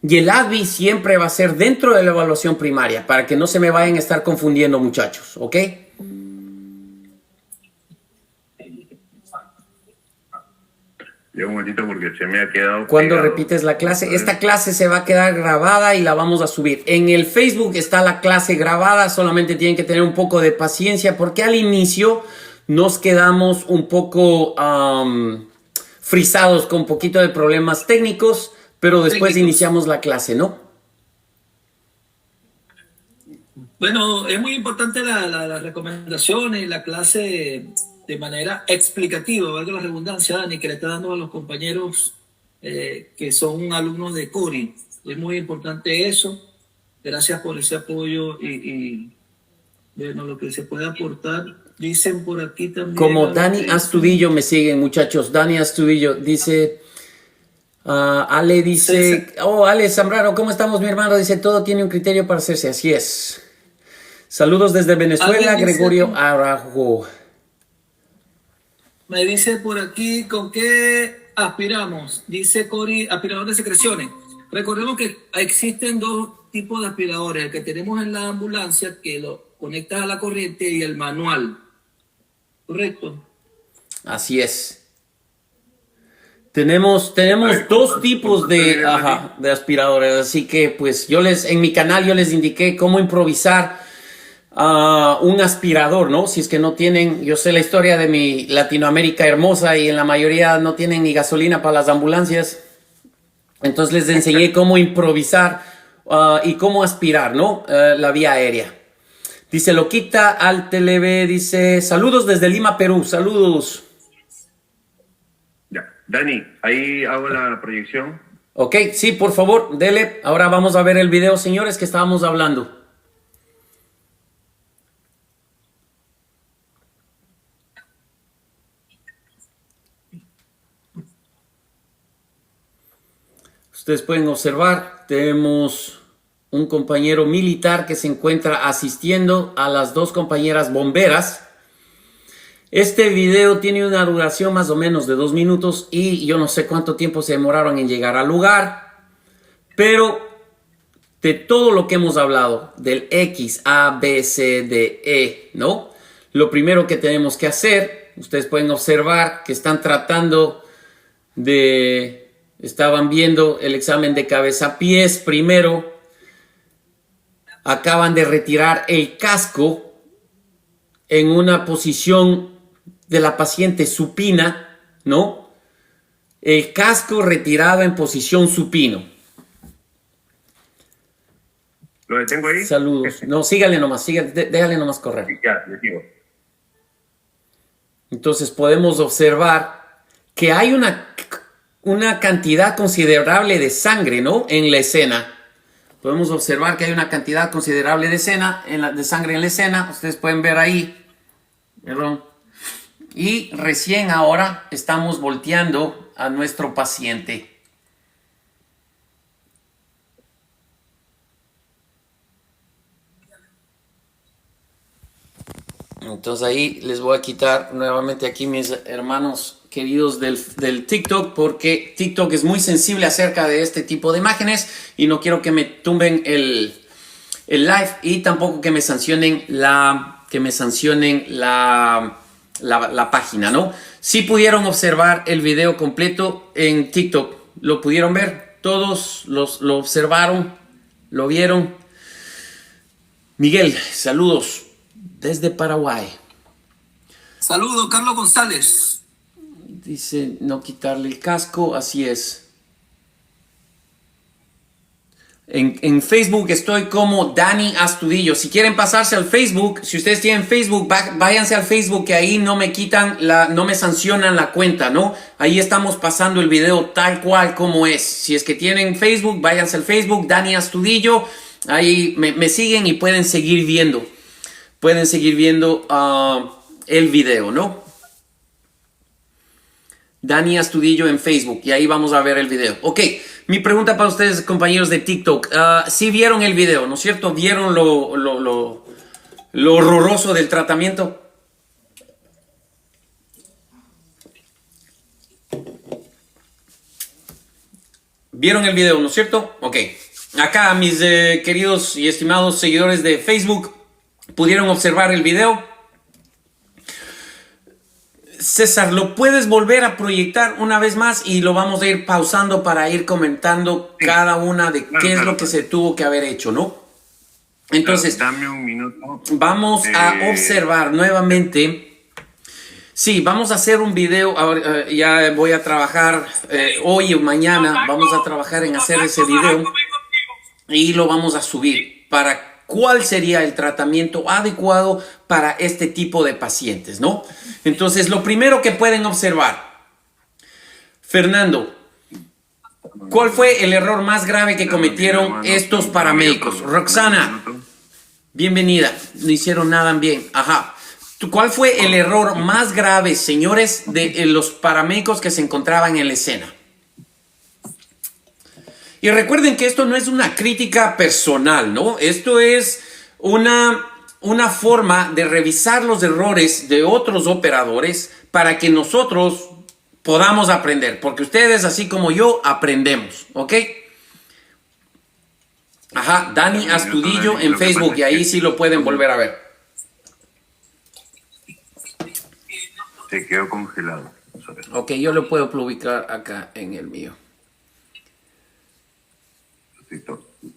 Y el ADVI siempre va a ser dentro de la evaluación primaria, para que no se me vayan a estar confundiendo, muchachos, ¿ok? Un momentito porque se me ha quedado. Cuando repites la clase, esta clase se va a quedar grabada y la vamos a subir. En el Facebook está la clase grabada, solamente tienen que tener un poco de paciencia porque al inicio nos quedamos un poco frisados con un poquito de problemas técnicos, pero después iniciamos la clase, ¿no? Bueno, es muy importante las recomendaciones, la clase de manera explicativa, valga la redundancia, Dani, que le está dando a los compañeros que son alumnos de Cori. Es muy importante eso. Gracias por ese apoyo y bueno, lo que se puede aportar. Dicen por aquí también. Como Dani Astudillo me siguen, muchachos. Dani Astudillo dice... Ale dice... Sí. Oh, Ale Zambrano, ¿cómo estamos, mi hermano? Dice, todo tiene un criterio para hacerse. Así es. Saludos desde Venezuela, Gregorio Arajo. Me dice por aquí, ¿con qué aspiramos? Dice Cori, aspirador de secreciones. Recordemos que existen dos tipos de aspiradores. El que tenemos en la ambulancia, que lo conectas a la corriente, y el manual. ¿Correcto? Así es. Tenemos dos tipos de aspiradores. Así que, pues, en mi canal yo les indiqué cómo improvisar un aspirador, ¿no? Si es que no tienen, yo sé la historia de mi Latinoamérica hermosa y en la mayoría no tienen ni gasolina para las ambulancias. Entonces les enseñé cómo improvisar y cómo aspirar, ¿no? La vía aérea. Dice, lo quita al TV, dice, saludos desde Lima, Perú, saludos. Ya, Dani, ahí hago la proyección. Ok, sí, por favor, dele. Ahora vamos a ver el video, señores, que estábamos hablando. Ustedes pueden observar, tenemos un compañero militar que se encuentra asistiendo a las dos compañeras bomberas. Este video tiene una duración más o menos de 2 minutos y yo no sé cuánto tiempo se demoraron en llegar al lugar, pero de todo lo que hemos hablado, del X, A, B, C, D, E, ¿no? Lo primero que tenemos que hacer, ustedes pueden observar que están tratando de... Estaban viendo el examen de cabeza-pies primero. Acaban de retirar el casco en una posición de la paciente supina, ¿no? El casco retirado en posición supino. ¿Lo detengo ahí? Saludos. No, sígale nomás, déjale nomás correr. Ya, le digo. Entonces podemos observar que hay una cantidad considerable de sangre, ¿no? En la escena. Podemos observar que hay una cantidad considerable de sangre en la escena. Ustedes pueden ver ahí. Perdón. Y recién ahora estamos volteando a nuestro paciente. Entonces ahí les voy a quitar nuevamente aquí mis hermanos queridos del TikTok, porque TikTok es muy sensible acerca de este tipo de imágenes y no quiero que me tumben el live y tampoco que me sancionen la página, ¿no? Si pudieron observar el video completo en TikTok, ¿lo pudieron ver? ¿Todos lo observaron? ¿Lo vieron? Miguel, saludos desde Paraguay. Saludos, Carlos González. Dice no quitarle el casco, así es. En Facebook estoy como Dani Astudillo. Si quieren pasarse al Facebook, si ustedes tienen Facebook, váyanse al Facebook, que ahí no me quitan no me sancionan la cuenta, ¿no? Ahí estamos pasando el video tal cual como es. Si es que tienen Facebook, váyanse al Facebook, Dani Astudillo. Ahí me siguen y pueden seguir viendo. Pueden seguir viendo el video, ¿no? Dani Astudillo en Facebook, y ahí vamos a ver el video. Ok, mi pregunta para ustedes, compañeros de TikTok. ¿Sí vieron el video, no es cierto? ¿Vieron lo horroroso del tratamiento? ¿Vieron el video, no es cierto? Ok. Acá mis queridos y estimados seguidores de Facebook, ¿pudieron observar el video? César, ¿lo puedes volver a proyectar una vez más? Y lo vamos a ir pausando para ir comentando cada una de qué es lo que se tuvo que haber hecho, ¿no? Entonces, dame un minuto. Vamos a observar nuevamente. Sí, vamos a hacer un video. Ahora, ya voy a trabajar hoy o mañana. Vamos a trabajar en hacer ese video y lo vamos a subir para cuál sería el tratamiento adecuado para este tipo de pacientes, ¿no? Entonces, lo primero que pueden observar, Fernando, ¿cuál fue el error más grave que cometieron estos paramédicos? Roxana, bienvenida, no hicieron nada bien, ajá. ¿Cuál fue el error más grave, señores, de los paramédicos que se encontraban en la escena? Y recuerden que esto no es una crítica personal, ¿no? Esto es una forma de revisar los errores de otros operadores para que nosotros podamos aprender. Porque ustedes, así como yo, aprendemos, ¿ok? Ajá, Dani Astudillo en Facebook, y ahí sí lo pueden volver a ver. Se quedó congelado. Ok, yo lo puedo publicar acá en el mío.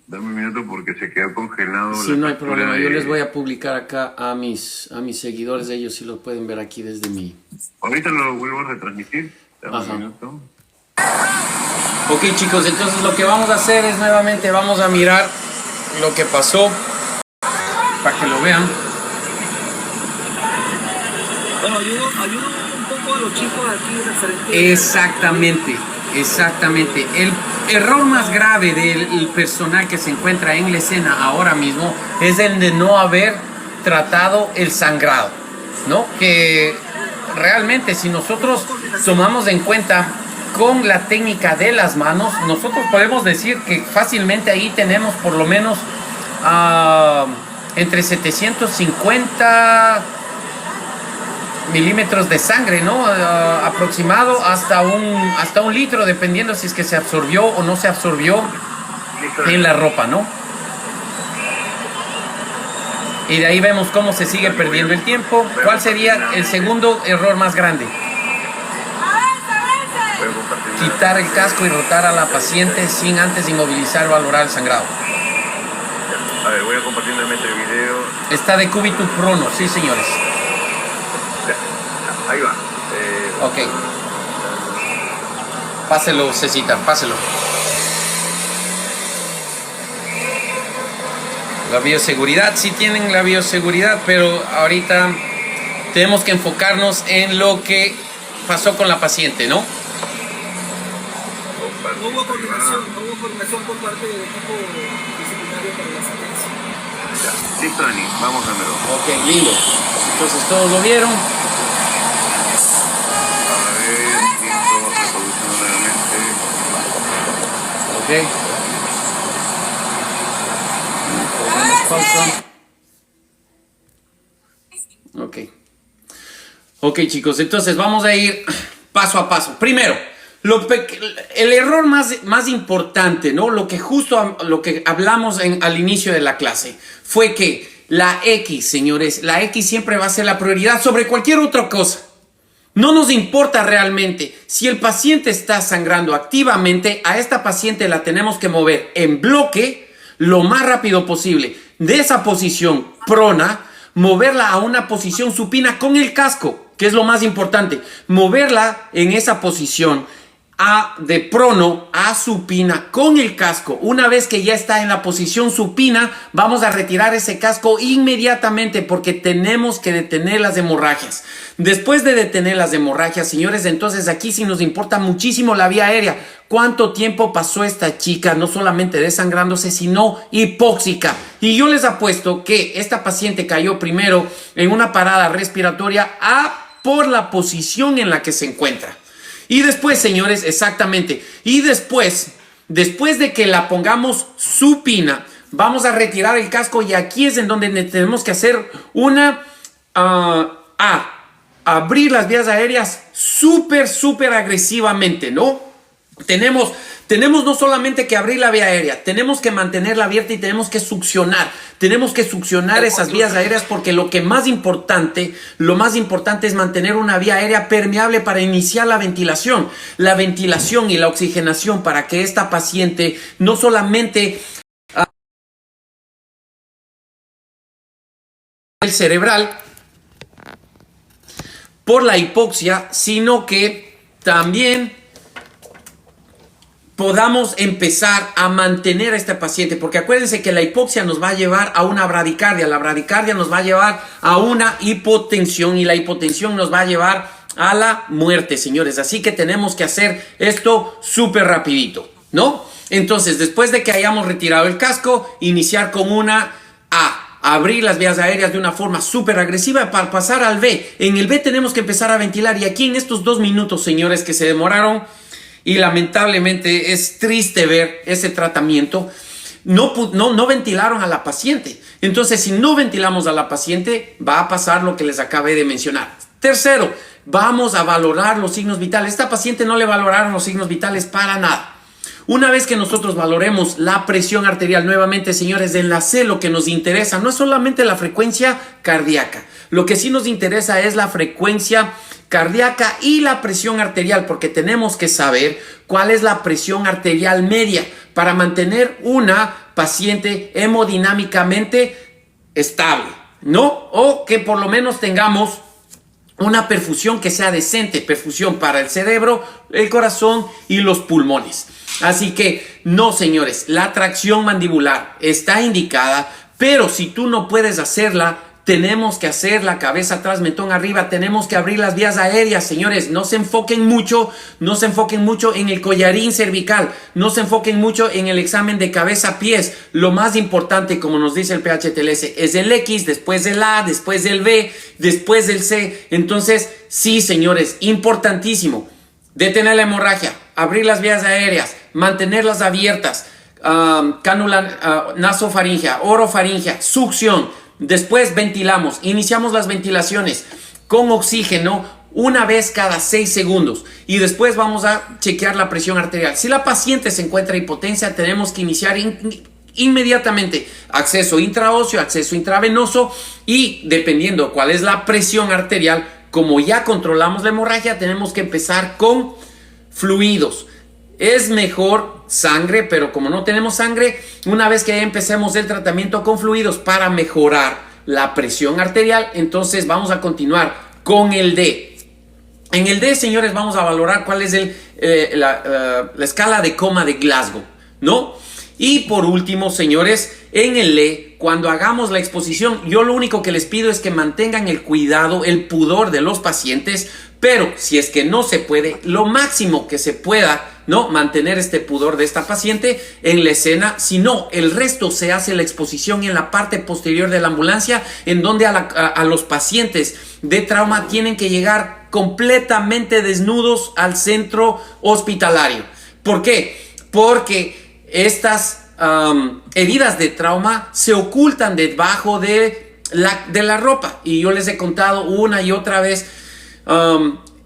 Dame un minuto porque se quedó congelado. Sí, no hay problema. Yo les voy a publicar acá a mis seguidores. Ellos sí lo pueden ver aquí desde mí. Ahorita lo vuelvo a retransmitir. Dame un minuto. Ok, chicos, entonces lo que vamos a hacer es nuevamente vamos a mirar lo que pasó para que lo vean. Bueno, ayudo un poco a los chicos aquí referente. Exactamente. El error más grave del personal que se encuentra en la escena ahora mismo es el de no haber tratado el sangrado, ¿no? Que realmente si nosotros tomamos en cuenta con la técnica de las manos, nosotros podemos decir que fácilmente ahí tenemos por lo menos entre 750 milímetros de sangre, ¿no? Aproximado hasta un litro, dependiendo si es que se absorbió o no se absorbió en la ropa, ¿no? Y de ahí vemos cómo se sigue perdiendo el tiempo. ¿Cuál sería el segundo error más grande? Quitar el casco y rotar a la paciente sin antes inmovilizar o valorar el sangrado. A ver, voy a compartir nuevamente el video. Está de cúbito prono, sí, señores. Ahí va. Ok. Páselo, Cecita, páselo. La bioseguridad, sí tienen la bioseguridad, pero ahorita tenemos que enfocarnos en lo que pasó con la paciente, ¿no? No hubo coordinación por parte del equipo disciplinario para la asistencia. Listo, Dani, vamos a verlo. Ok, lindo. Entonces todos lo vieron. A ver, listo, reproducción nuevamente. Ok. Ok, chicos, entonces vamos a ir paso a paso. Primero, el error más importante, ¿no? Lo que hablamos al inicio de la clase fue que la X, señores, la X siempre va a ser la prioridad sobre cualquier otra cosa. No nos importa realmente. Si el paciente está sangrando activamente, a esta paciente la tenemos que mover en bloque lo más rápido posible. De esa posición prona, moverla a una posición supina con el casco, que es lo más importante. Moverla en esa posición de prono a supina con el casco. Una vez que ya está en la posición supina, vamos a retirar ese casco inmediatamente porque tenemos que detener las hemorragias. Después de detener las hemorragias, señores, entonces aquí sí nos importa muchísimo la vía aérea. ¿Cuánto tiempo pasó esta chica no solamente desangrándose, sino hipóxica? Y yo les apuesto que esta paciente cayó primero en una parada respiratoria por la posición en la que se encuentra. Y después, señores, exactamente. Y después de que la pongamos supina, vamos a retirar el casco y aquí es en donde tenemos que hacer abrir las vías aéreas súper agresivamente, ¿no? Tenemos no solamente que abrir la vía aérea, tenemos que mantenerla abierta y tenemos que succionar. Tenemos que succionar esas vías aéreas porque lo más importante es mantener una vía aérea permeable para iniciar la ventilación. La ventilación y la oxigenación para que esta paciente no solamente el cerebral por la hipoxia, sino que también podamos empezar a mantener a este paciente, porque acuérdense que la hipoxia nos va a llevar a una bradicardia, la bradicardia nos va a llevar a una hipotensión y la hipotensión nos va a llevar a la muerte, señores. Así que tenemos que hacer esto súper rapidito, ¿no? Entonces, después de que hayamos retirado el casco, iniciar con abrir las vías aéreas de una forma súper agresiva para pasar al B. En el B tenemos que empezar a ventilar y aquí en estos 2 minutos, señores, que se demoraron, y lamentablemente es triste ver ese tratamiento, no ventilaron a la paciente. Entonces, si no ventilamos a la paciente, va a pasar lo que les acabé de mencionar. Tercero, vamos a valorar los signos vitales. Esta paciente no le valoraron los signos vitales para nada. Una vez que nosotros valoremos la presión arterial, nuevamente, señores, en la C lo que nos interesa no es solamente la frecuencia cardíaca. Lo que sí nos interesa es la frecuencia cardíaca y la presión arterial, porque tenemos que saber cuál es la presión arterial media para mantener una paciente hemodinámicamente estable, ¿no? O que por lo menos tengamos una perfusión que sea decente, perfusión para el cerebro, el corazón y los pulmones. Así que no, señores, la tracción mandibular está indicada, pero si tú no puedes hacerla tenemos que hacer la cabeza atrás, mentón arriba, tenemos que abrir las vías aéreas, señores. No se enfoquen mucho en el collarín cervical, no se enfoquen mucho en el examen de cabeza-pies. Lo más importante, como nos dice el PHTLS, es el X, después del A, después del B, después del C. Entonces, sí, señores, importantísimo. Detener la hemorragia, abrir las vías aéreas, mantenerlas abiertas, cánula nasofaringea, orofaringea, succión. Después ventilamos, iniciamos las ventilaciones con oxígeno una vez cada 6 segundos y después vamos a chequear la presión arterial. Si la paciente se encuentra hipotensa, tenemos que iniciar inmediatamente acceso intraóseo, acceso intravenoso y dependiendo cuál es la presión arterial, como ya controlamos la hemorragia, tenemos que empezar con fluidos. Es mejor sangre, pero como no tenemos sangre, una vez que ya empecemos el tratamiento con fluidos para mejorar la presión arterial, entonces vamos a continuar con el D. En el D, señores, vamos a valorar cuál es la escala de coma de Glasgow, ¿no? Y por último, señores, en el E, cuando hagamos la exposición, yo lo único que les pido es que mantengan el cuidado, el pudor de los pacientes, pero si es que no se puede, lo máximo que se pueda, ¿no? Mantener este pudor de esta paciente en la escena. Si no, el resto se hace la exposición en la parte posterior de la ambulancia, en donde a los pacientes de trauma tienen que llegar completamente desnudos al centro hospitalario. ¿Por qué? Porque estas heridas de trauma se ocultan debajo de la ropa. Y yo les he contado una y otra vez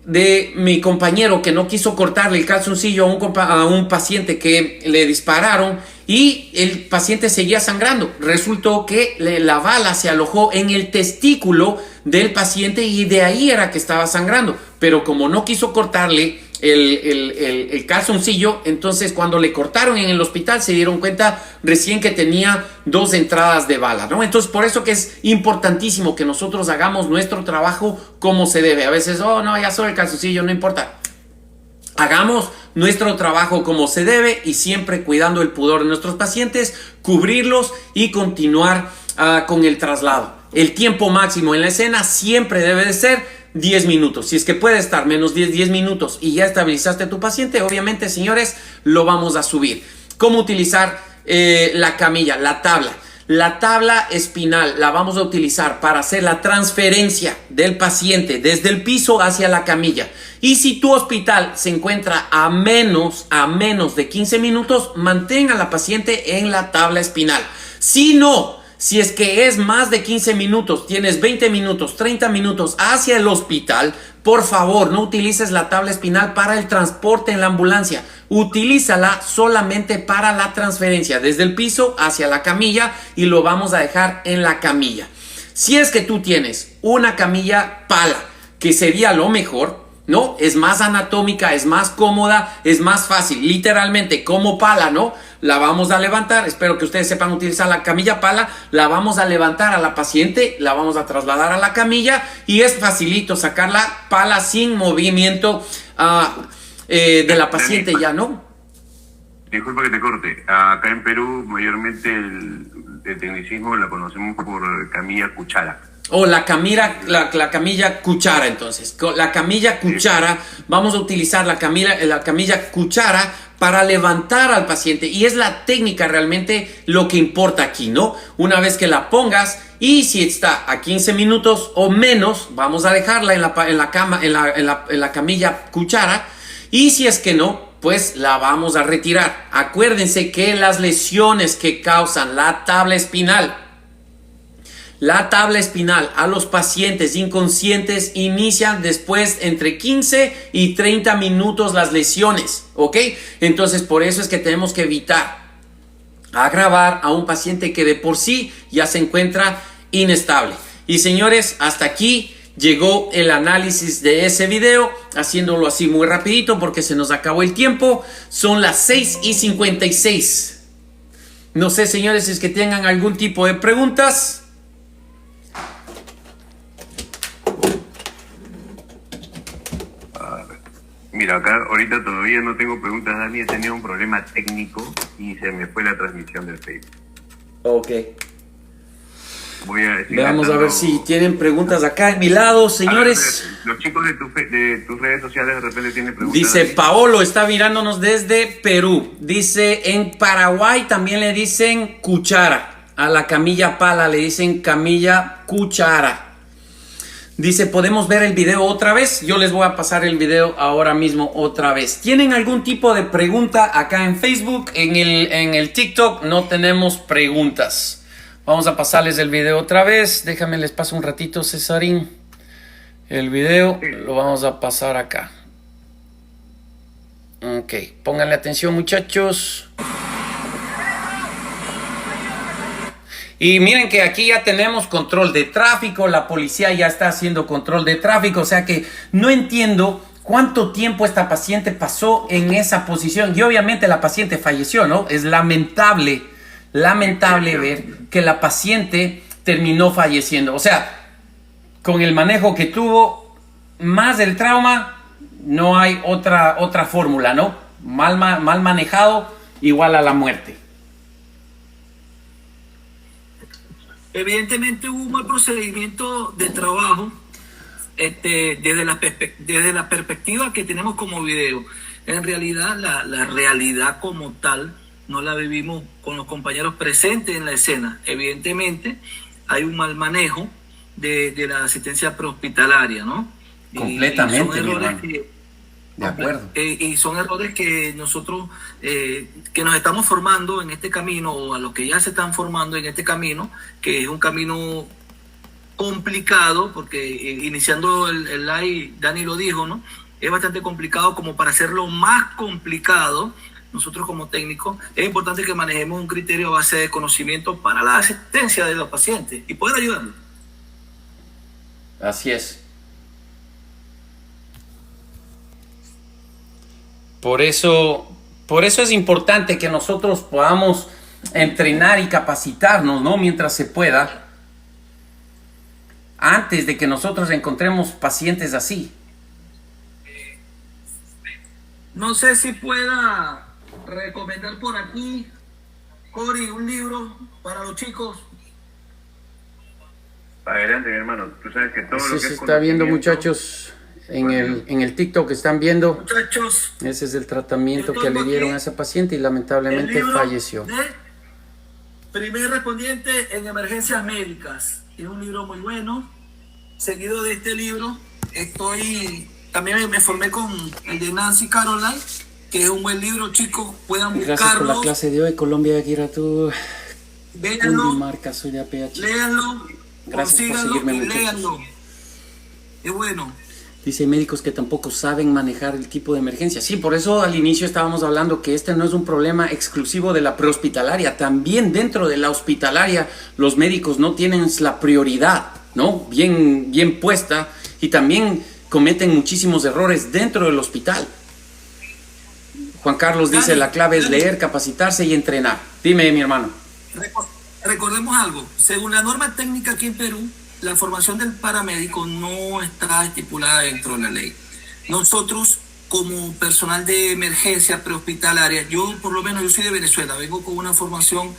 de mi compañero que no quiso cortarle el calzoncillo a un paciente que le dispararon y el paciente seguía sangrando. Resultó que la bala se alojó en el testículo del paciente y de ahí era que estaba sangrando. Pero como no quiso cortarle el calzoncillo, entonces cuando le cortaron en el hospital se dieron cuenta recién que tenía 2 entradas de bala, ¿no? Entonces por eso que es importantísimo que nosotros hagamos nuestro trabajo como se debe. A veces, oh no, ya solo el calzoncillo, no importa. Hagamos nuestro trabajo como se debe y siempre cuidando el pudor de nuestros pacientes, cubrirlos y continuar con el traslado. El tiempo máximo en la escena siempre debe de ser 10 minutos. Si es que puede estar menos 10 minutos y ya estabilizaste a tu paciente, obviamente, señores, lo vamos a subir. ¿Cómo utilizar la camilla, la tabla? La tabla espinal la vamos a utilizar para hacer la transferencia del paciente desde el piso hacia la camilla. Y si tu hospital se encuentra a menos de 15 minutos, mantenga a la paciente en la tabla espinal. Si no, si es que es más de 15 minutos, tienes 20 minutos, 30 minutos hacia el hospital, por favor, no utilices la tabla espinal para el transporte en la ambulancia. Utilízala solamente para la transferencia desde el piso hacia la camilla y lo vamos a dejar en la camilla. Si es que tú tienes una camilla pala, que sería lo mejor, ¿no? Es más anatómica, es más cómoda, es más fácil, literalmente como pala, ¿no? La vamos a levantar, espero que ustedes sepan utilizar la camilla pala, la vamos a levantar a la paciente, la vamos a trasladar a la camilla y es facilito sacar la pala sin movimiento de la paciente ya, ¿no? Disculpa que te corte, acá en Perú mayormente el tecnicismo la conocemos por camilla cuchara. O la camilla cuchara, entonces. La camilla cuchara, vamos a utilizar la camilla cuchara para levantar al paciente. Y es la técnica realmente lo que importa aquí, ¿no? Una vez que la pongas y si está a 15 minutos o menos, vamos a dejarla en la camilla cuchara. Y si es que no, pues la vamos a retirar. Acuérdense que las lesiones que causan la tabla espinal a los pacientes inconscientes inician después entre 15 y 30 minutos las lesiones, ¿ok? Entonces por eso es que tenemos que evitar agravar a un paciente que de por sí ya se encuentra inestable. Y señores, hasta aquí llegó el análisis de ese video, haciéndolo así muy rapidito porque se nos acabó el tiempo. Son las 6:56. No sé, señores, si es que tengan algún tipo de preguntas. Mira, acá ahorita todavía no tengo preguntas, Dani, he tenido un problema técnico y se me fue la transmisión del Facebook. Ok. voy a decir. Vamos a ver si tienen preguntas acá a mi lado, señores. Ver, los chicos de tus redes sociales de repente tienen preguntas. Dice Paolo, está mirándonos desde Perú. Dice, en Paraguay también le dicen cuchara. A la camilla pala le dicen camilla cuchara. Dice, ¿podemos ver el video otra vez? Yo les voy a pasar el video ahora mismo otra vez. ¿Tienen algún tipo de pregunta acá en Facebook? En el TikTok no tenemos preguntas. Vamos a pasarles el video otra vez. Déjame, les paso un ratito, Cesarín. El video lo vamos a pasar acá. Ok, pónganle atención, muchachos. Y miren que aquí ya tenemos control de tráfico, la policía ya está haciendo control de tráfico, o sea que no entiendo cuánto tiempo esta paciente pasó en esa posición. Y obviamente la paciente falleció, ¿no? Es lamentable ver que la paciente terminó falleciendo. O sea, con el manejo que tuvo, más el trauma, no hay otra fórmula, ¿no? Mal manejado, igual a la muerte. Evidentemente hubo un mal procedimiento de trabajo desde la perspectiva que tenemos como video. En realidad, la realidad como tal no la vivimos con los compañeros presentes en la escena. Evidentemente, hay un mal manejo de la asistencia prehospitalaria, ¿no? Completamente, mi hermano. De acuerdo. Y son errores que nosotros, que nos estamos formando en este camino, o a los que ya se están formando en este camino, que es un camino complicado, porque iniciando el live, Dani lo dijo, ¿no? Es bastante complicado como para hacerlo más complicado. Nosotros como técnicos, es importante que manejemos un criterio a base de conocimiento para la asistencia de los pacientes y poder ayudarlos. Así es. Por eso es importante que nosotros podamos entrenar y capacitarnos, ¿no? Mientras se pueda, antes de que nosotros encontremos pacientes así. No sé si pueda recomendar por aquí, Cory, un libro para los chicos. Adelante, mi hermano. Tú sabes que todo Eso lo que se es está viendo, muchachos. En el TikTok que están viendo, muchachos, ese es el tratamiento que le dieron a esa paciente y lamentablemente falleció. Primer respondiente en emergencias médicas. Es un libro muy bueno. Seguido de este libro, también me formé con el de Nancy Caroline, que es un buen libro, chicos, puedan buscarlo. Gracias por la clase de hoy, Colombia, Giratu. Véanlo, marca, soy de APH. Léanlo, Gracias por seguirme, muchachos. léanlo. Es bueno. Dice, médicos que tampoco saben manejar el tipo de emergencia. Sí, por eso al inicio estábamos hablando que este no es un problema exclusivo de la prehospitalaria. También dentro de la hospitalaria los médicos no tienen la prioridad, ¿no? Bien puesta, y también cometen muchísimos errores dentro del hospital. Juan Carlos dice, la clave es leer, capacitarse y entrenar. Dime, mi hermano. Recordemos algo. Según la norma técnica aquí en Perú, la formación del paramédico no está estipulada dentro de la ley. Nosotros, como personal de emergencia prehospitalaria, yo por lo menos, yo soy de Venezuela, vengo con una formación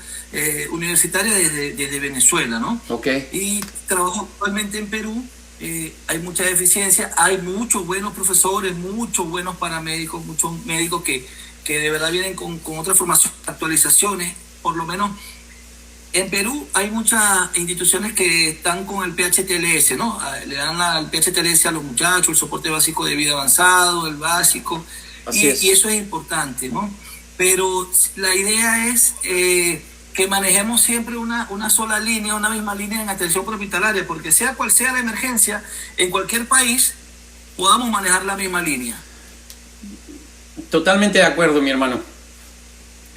universitaria desde Venezuela, ¿no? Okay. Y trabajo actualmente en Perú. Hay mucha deficiencia, hay muchos buenos profesores, muchos buenos paramédicos, muchos médicos que de verdad vienen con otra formación, actualizaciones, por lo menos. En Perú hay muchas instituciones que están con el PHTLS, ¿no? Le dan el PHTLS a los muchachos, el soporte básico de vida avanzado, el básico, y eso es importante, ¿no? Pero la idea es que manejemos siempre una sola línea, una misma línea en atención prehospitalaria, porque sea cual sea la emergencia, en cualquier país podamos manejar la misma línea. Totalmente de acuerdo, mi hermano.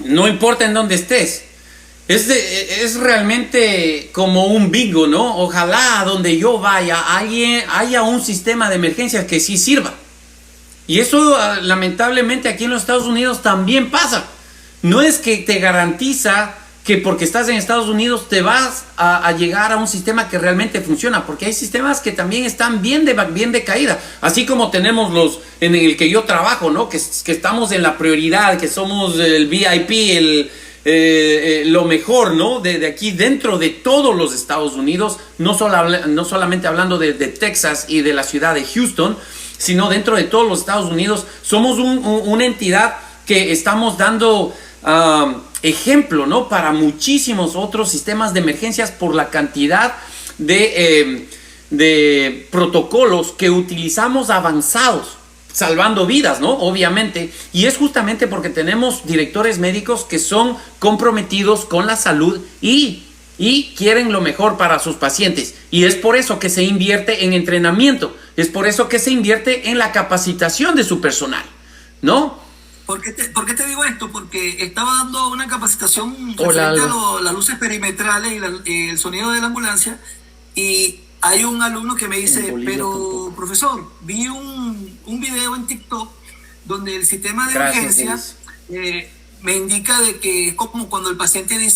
No importa en dónde estés. Es realmente como un bingo, ¿no? Ojalá donde yo vaya haya un sistema de emergencias que sí sirva. Y eso lamentablemente aquí en los Estados Unidos también pasa. No es que te garantiza que porque estás en Estados Unidos te vas a llegar a un sistema que realmente funciona, porque hay sistemas que también están bien de caída, así como tenemos los en el que yo trabajo, ¿no? Que estamos en la prioridad, que somos el VIP, lo mejor, ¿no? De aquí dentro de todos los Estados Unidos, no solamente hablando de Texas y de la ciudad de Houston, sino dentro de todos los Estados Unidos. Somos una entidad que estamos dando ejemplo, ¿no? Para muchísimos otros sistemas de emergencias por la cantidad de protocolos que utilizamos avanzados, salvando vidas, ¿no? Obviamente. Y es justamente porque tenemos directores médicos que son comprometidos con la salud y quieren lo mejor para sus pacientes. Y es por eso que se invierte en entrenamiento. Es por eso que se invierte en la capacitación de su personal, ¿no? ¿Por qué te digo esto? Porque estaba dando una capacitación referente a las luces perimetrales y el sonido de la ambulancia, y hay un alumno que me dice, pero profesor, vi un video en TikTok donde el sistema de urgencias me indica de que es como cuando el paciente dice